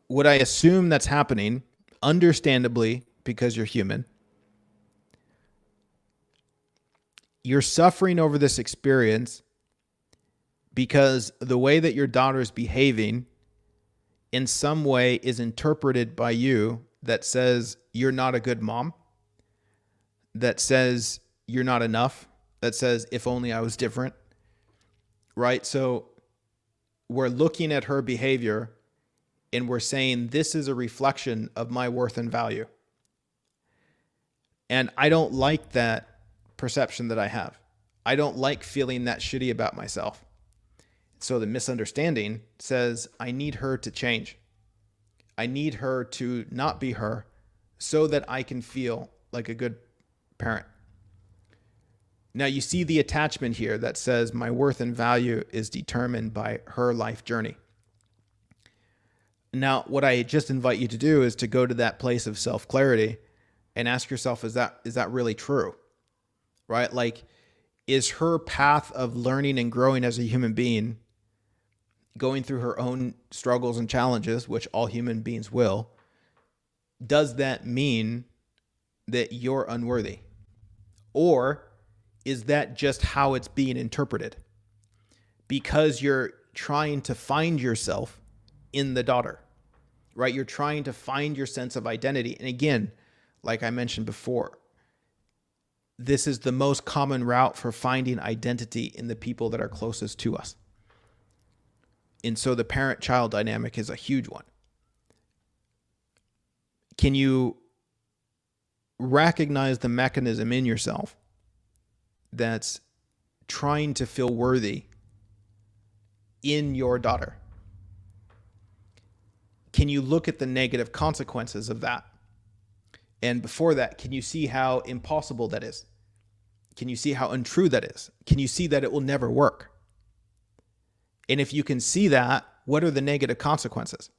What I assume that's happening, understandably, because you're human, you're suffering over this experience because the way that your daughter is behaving in some way is interpreted by you that says you're not a good mom, that says you're not enough, that says if only I was different, right? So we're looking at her behavior and we're saying this is a reflection of my worth and value. And I don't like that perception that I have. I don't like feeling that shitty about myself. So the misunderstanding says I need her to change. I need her to not be her so that I can feel like a good parent. Now you see the attachment here that says my worth and value is determined by her life journey. Now, what I just invite you to do is to go to that place of self-clarity and ask yourself, is that really true? Right? Like, is her path of learning and growing as a human being, going through her own struggles and challenges, which all human beings will, does that mean that you're unworthy? Or is that just how it's being interpreted? Because you're trying to find yourself in the daughter, right? You're trying to find your sense of identity. And again, like I mentioned before, this is the most common route for finding identity in the people that are closest to us. And so the parent-child dynamic is a huge one. Can you recognize the mechanism in yourself that's trying to feel worthy in your daughter? Can you look at the negative consequences of that? And before that, can you see how impossible that is? Can you see how untrue that is? Can you see that it will never work? And if you can see that, what are the negative consequences?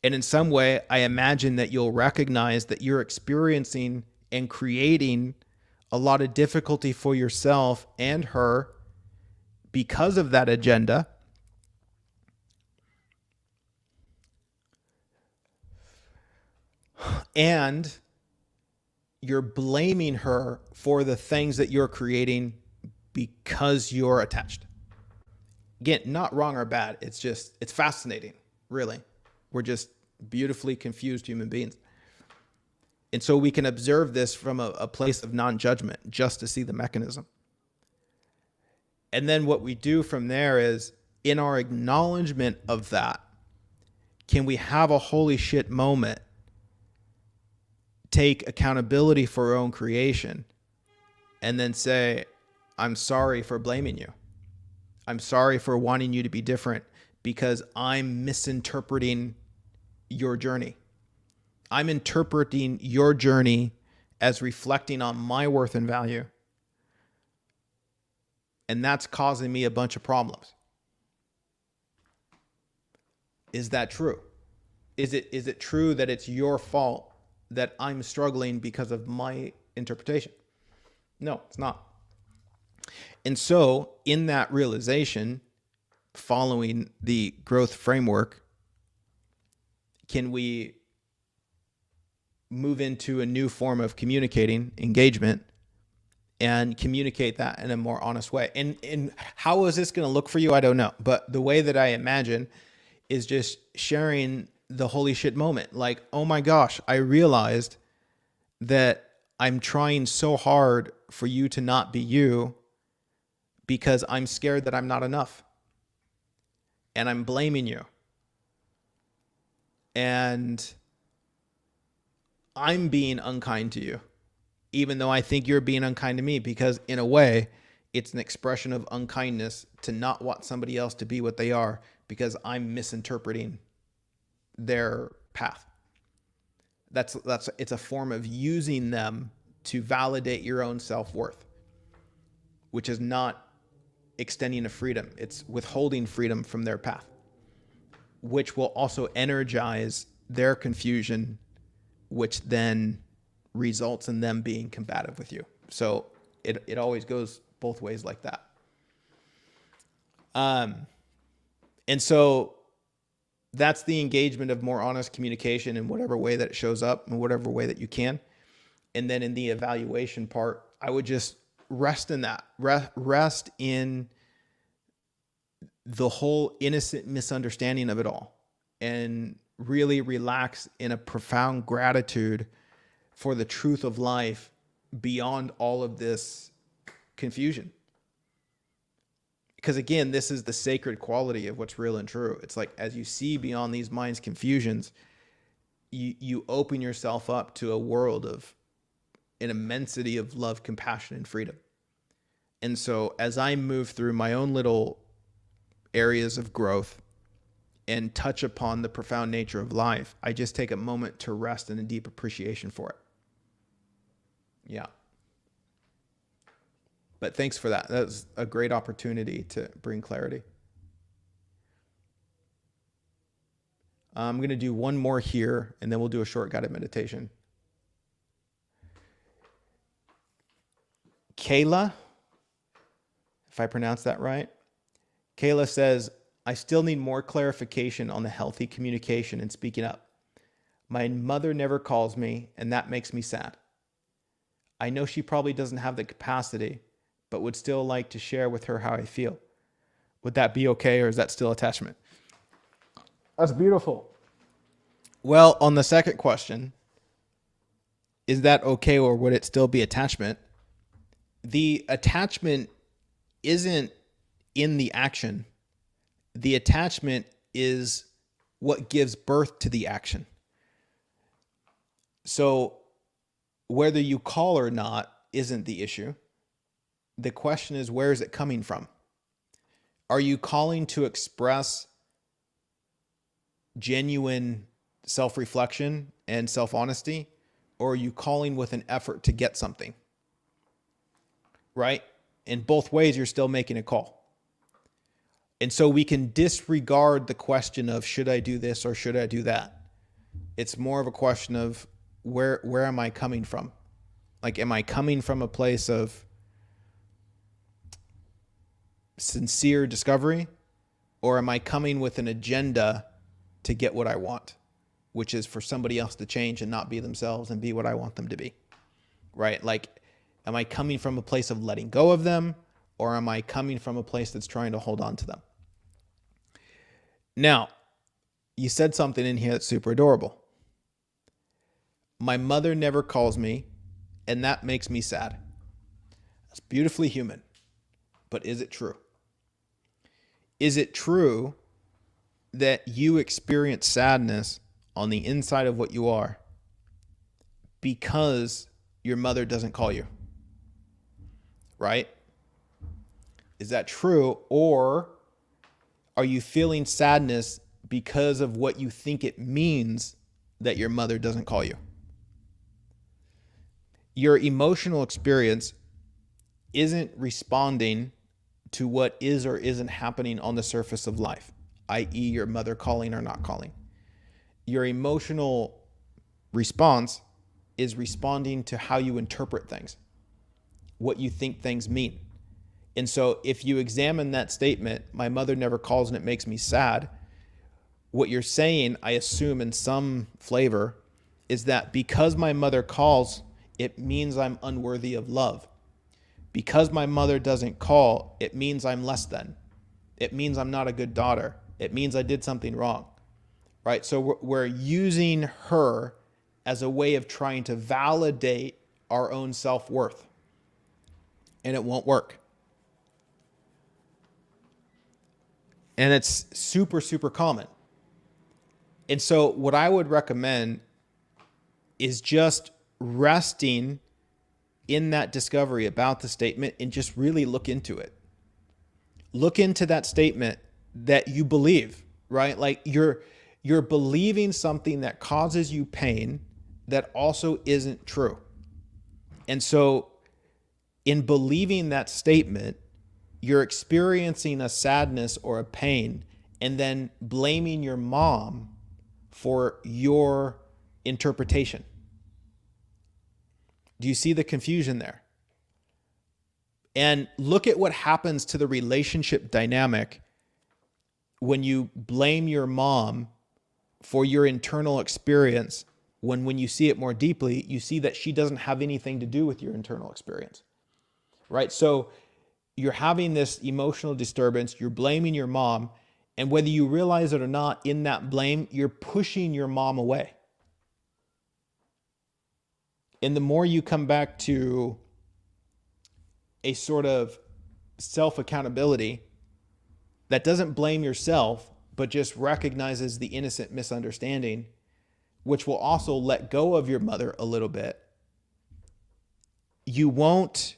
And in some way, I imagine that you'll recognize that you're experiencing and creating a lot of difficulty for yourself and her because of that agenda. And you're blaming her for the things that you're creating because you're attached. Again, not wrong or bad. It's fascinating, really. We're just beautifully confused human beings. And so we can observe this from a place of non-judgment just to see the mechanism. And then what we do from there is, in our acknowledgement of that, can we have a holy shit moment, take accountability for our own creation, and then say, I'm sorry for blaming you. I'm sorry for wanting you to be different because I'm misinterpreting your journey. I'm interpreting your journey as reflecting on my worth and value. And that's causing me a bunch of problems. Is that true? Is it true that it's your fault that I'm struggling because of my interpretation? No, it's not. And so in that realization, following the growth framework, can we move into a new form of communicating, engagement, and communicate that in a more honest way? And how is this going to look for you? I don't know. But the way that I imagine is just sharing the holy shit moment. Like, oh my gosh, I realized that I'm trying so hard for you to not be you because I'm scared that I'm not enough. And I'm blaming you. And I'm being unkind to you, even though I think you're being unkind to me, because in a way, it's an expression of unkindness to not want somebody else to be what they are because I'm misinterpreting their path. It's a form of using them to validate your own self-worth, which is not extending a freedom. It's withholding freedom from their path, which will also energize their confusion, which then results in them being combative with you. So it always goes both ways like that. And so that's the engagement of more honest communication in whatever way that it shows up, in whatever way that you can. And then in the evaluation part, I would just rest in that, rest in the whole innocent misunderstanding of it all, and really relax in a profound gratitude for the truth of life beyond all of this confusion. Because again, this is the sacred quality of what's real and true. It's like, as you see beyond these mind's confusions, you open yourself up to a world of an immensity of love, compassion, and freedom. And so as I move through my own little areas of growth and touch upon the profound nature of life, I just take a moment to rest in a deep appreciation for it. Yeah. But thanks for that. That was a great opportunity to bring clarity. I'm going to do one more here, and then we'll do a short guided meditation. Kayla, if I pronounce that right, Kayla says, I still need more clarification on the healthy communication and speaking up. My mother never calls me, and that makes me sad. I know she probably doesn't have the capacity, but would still like to share with her how I feel. Would that be okay, or is that still attachment? That's beautiful. Well, on the second question, is that okay, or would it still be attachment? The attachment isn't in the action. The attachment is what gives birth to the action. So whether you call or not isn't the issue. The question is, where is it coming from? Are you calling to express genuine self-reflection and self-honesty, or are you calling with an effort to get something? Right? In both ways, you're still making a call. And so we can disregard the question of, should I do this or should I do that? It's more of a question of, where am I coming from? Like, am I coming from a place of sincere discovery, or am I coming with an agenda to get what I want, which is for somebody else to change and not be themselves and be what I want them to be, right? Like, am I coming from a place of letting go of them, or am I coming from a place that's trying to hold on to them? Now, you said something in here that's super adorable. My mother never calls me, and that makes me sad. That's beautifully human. But is it true? Is it true that you experience sadness on the inside of what you are because your mother doesn't call you? Right? Is that true? Or are you feeling sadness because of what you think it means that your mother doesn't call you? Your emotional experience isn't responding to what is or isn't happening on the surface of life, i.e., your mother calling or not calling. Your emotional response is responding to how you interpret things, what you think things mean. And so if you examine that statement, my mother never calls and it makes me sad, what you're saying, I assume in some flavor, is that because my mother calls, it means I'm unworthy of love. Because my mother doesn't call, it means I'm less than. It means I'm not a good daughter. It means I did something wrong, right? So we're using her as a way of trying to validate our own self-worth, and it won't work. And it's super, super common. And so what I would recommend is just resting in that discovery about the statement and just really look into it. Look into that statement that you believe, right? Like you're believing something that causes you pain that also isn't true. And so in believing that statement, you're experiencing a sadness or a pain and then blaming your mom for your interpretation. Do you see the confusion there? And look at what happens to the relationship dynamic when you blame your mom for your internal experience, when you see it more deeply, you see that she doesn't have anything to do with your internal experience, right? So you're having this emotional disturbance, you're blaming your mom, and whether you realize it or not, in that blame, you're pushing your mom away. And the more you come back to a sort of self-accountability that doesn't blame yourself, but just recognizes the innocent misunderstanding, which will also let go of your mother a little bit, you won't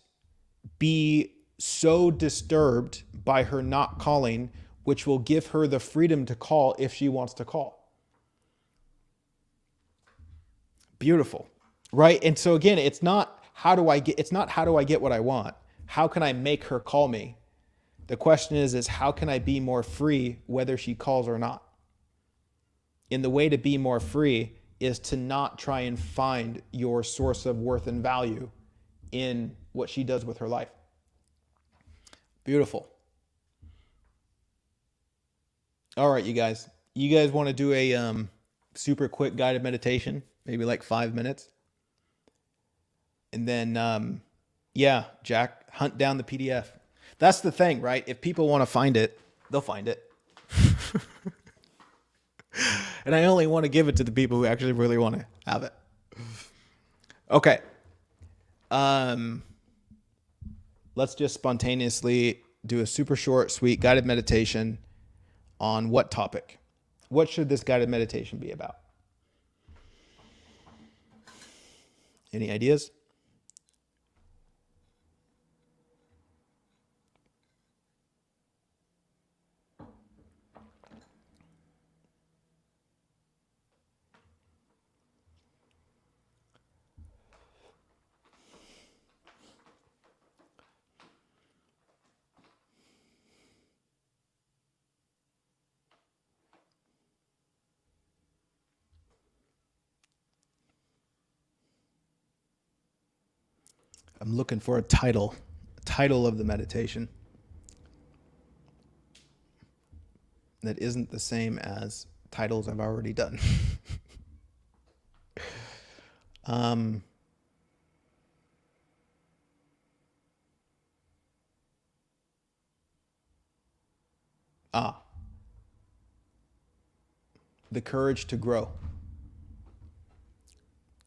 be so disturbed by her not calling, which will give her the freedom to call if she wants to call. Beautiful. Right? And so again, it's not how do I get what I want? How can I make her call me? The question is how can I be more free whether she calls or not? And the way to be more free is to not try and find your source of worth and value in what she does with her life. Beautiful. All right, you guys. You guys want to do a super quick guided meditation, maybe like 5 minutes, and then yeah, Jack, hunt down the PDF. That's the thing, right? If people want to find it, they'll find it. And I only want to give it to the people who actually really want to have it. Okay. Let's just spontaneously do a super short, sweet guided meditation on what topic? What should this guided meditation be about? Any ideas? I'm looking for a title of the meditation that isn't the same as titles I've already done. um, the courage to grow.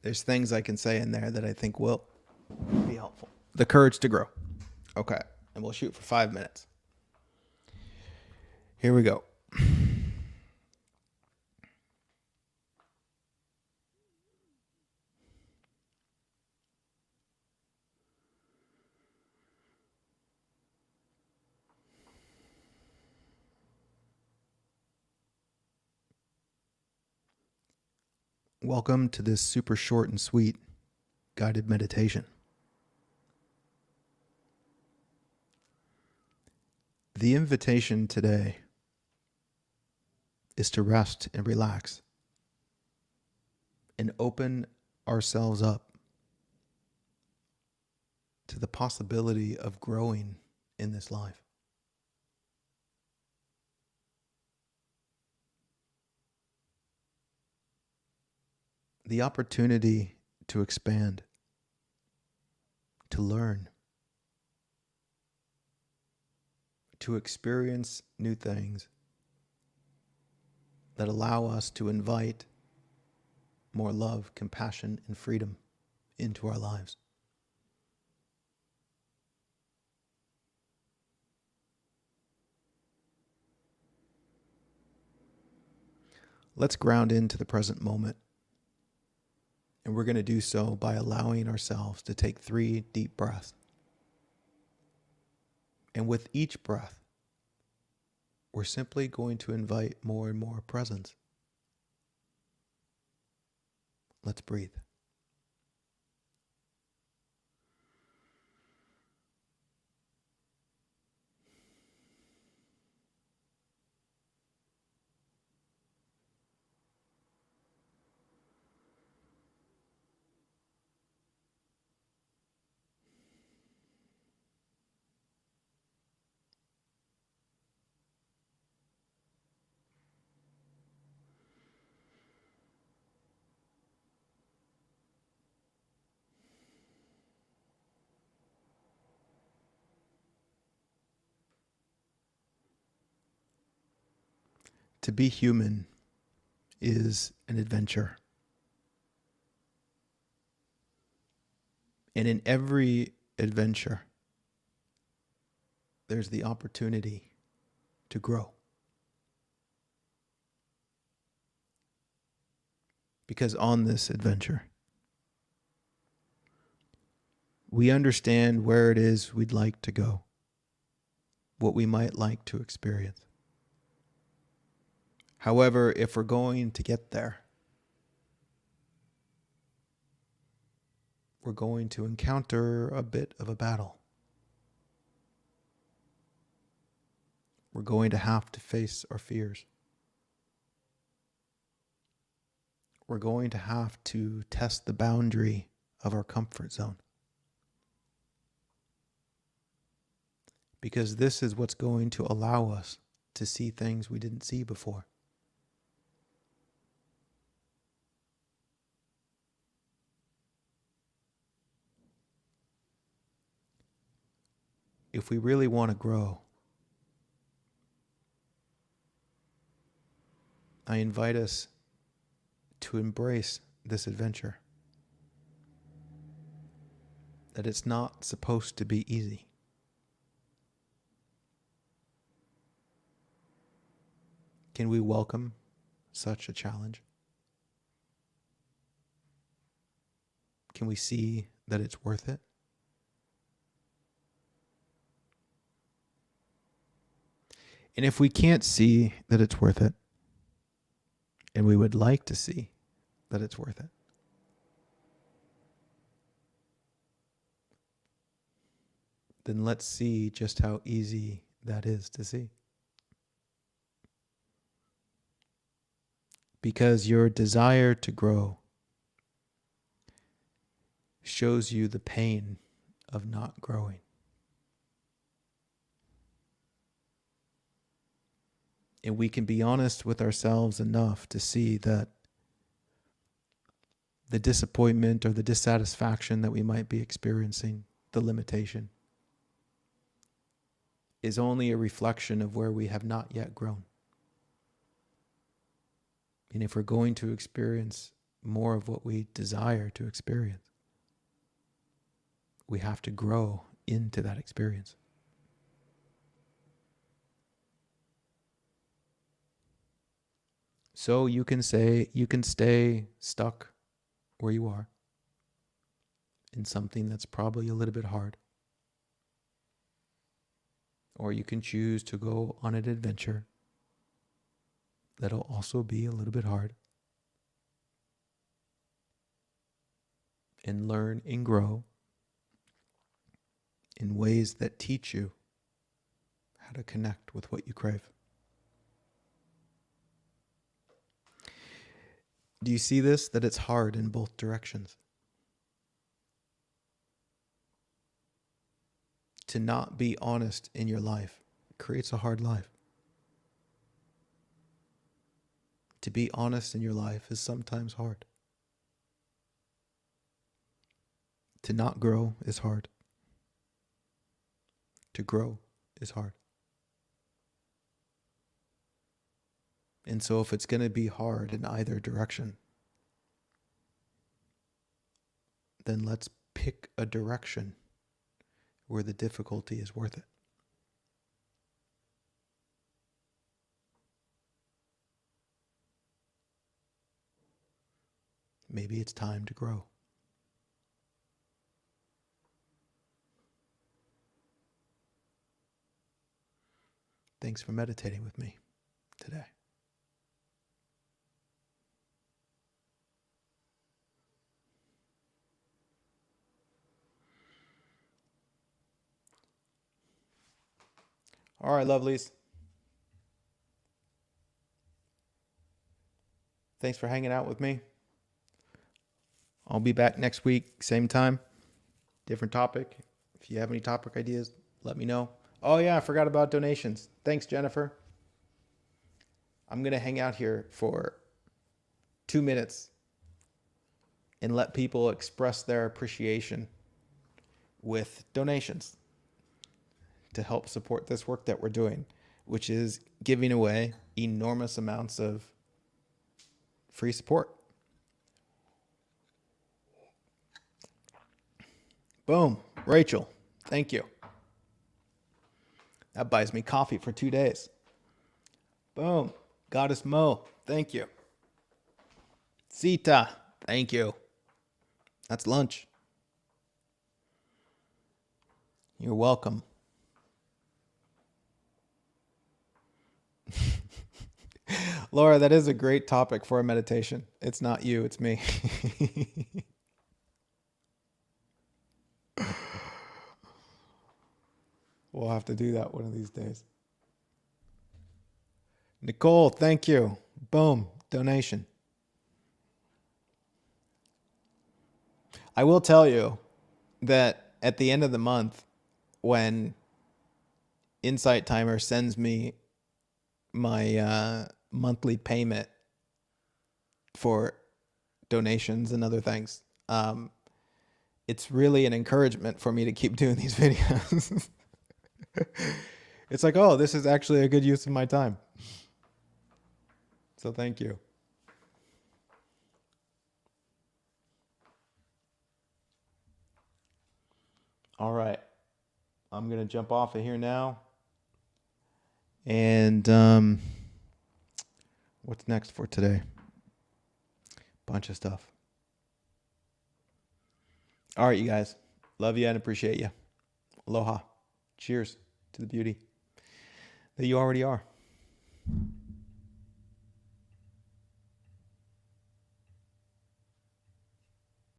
There's things I can say in there that I think will be helpful. The courage to grow. Okay. And we'll shoot for 5 minutes. Here we go. Welcome to this super short and sweet guided meditation. The invitation today is to rest and relax and open ourselves up to the possibility of growing in this life. The opportunity to expand, to learn, to experience new things that allow us to invite more love, compassion, and freedom into our lives. Let's ground into the present moment. And we're going to do so by allowing ourselves to take 3 deep breaths. And with each breath, we're simply going to invite more and more presence. Let's breathe. To be human is an adventure. And in every adventure, there's the opportunity to grow. Because on this adventure, we understand where it is we'd like to go, what we might like to experience. However, if we're going to get there, we're going to encounter a bit of a battle. We're going to have to face our fears. We're going to have to test the boundary of our comfort zone. Because this is what's going to allow us to see things we didn't see before. If we really want to grow, I invite us to embrace this adventure. That it's not supposed to be easy. Can we welcome such a challenge? Can we see that it's worth it? And if we can't see that it's worth it, and we would like to see that it's worth it, then let's see just how easy that is to see. Because your desire to grow shows you the pain of not growing. And we can be honest with ourselves enough to see that the disappointment or the dissatisfaction that we might be experiencing, the limitation, is only a reflection of where we have not yet grown. And if we're going to experience more of what we desire to experience, we have to grow into that experience. So you can stay stuck where you are in something that's probably a little bit hard. Or you can choose to go on an adventure that'll also be a little bit hard. And learn and grow in ways that teach you how to connect with what you crave. Do you see this? That it's hard in both directions. To not be honest in your life creates a hard life. To be honest in your life is sometimes hard. To not grow is hard. To grow is hard. And so if it's going to be hard in either direction, then let's pick a direction where the difficulty is worth it. Maybe it's time to grow. Thanks for meditating with me today. All right, lovelies. Thanks for hanging out with me. I'll be back next week, same time, different topic. If you have any topic ideas, let me know. Oh yeah, I forgot about donations. Thanks, Jennifer. I'm going to hang out here for 2 minutes and let people express their appreciation with donations to help support this work that we're doing, which is giving away enormous amounts of free support. Boom. Rachel, thank you. That buys me coffee for 2 days. Boom. Goddess Mo, thank you. Sita, thank you. That's lunch. You're welcome. Laura, that is a great topic for a meditation. It's not you, it's me. We'll have to do that one of these days. Nicole, thank you. Boom, donation. I will tell you that at the end of the month, when Insight Timer sends me my monthly payment for donations and other things. It's really an encouragement for me to keep doing these videos. It's like, oh, this is actually a good use of my time. So thank you. All right. I'm going to jump off of here now. And what's next for today? Bunch of stuff. All right, you guys. Love you and appreciate you. Aloha. Cheers to the beauty that you already are.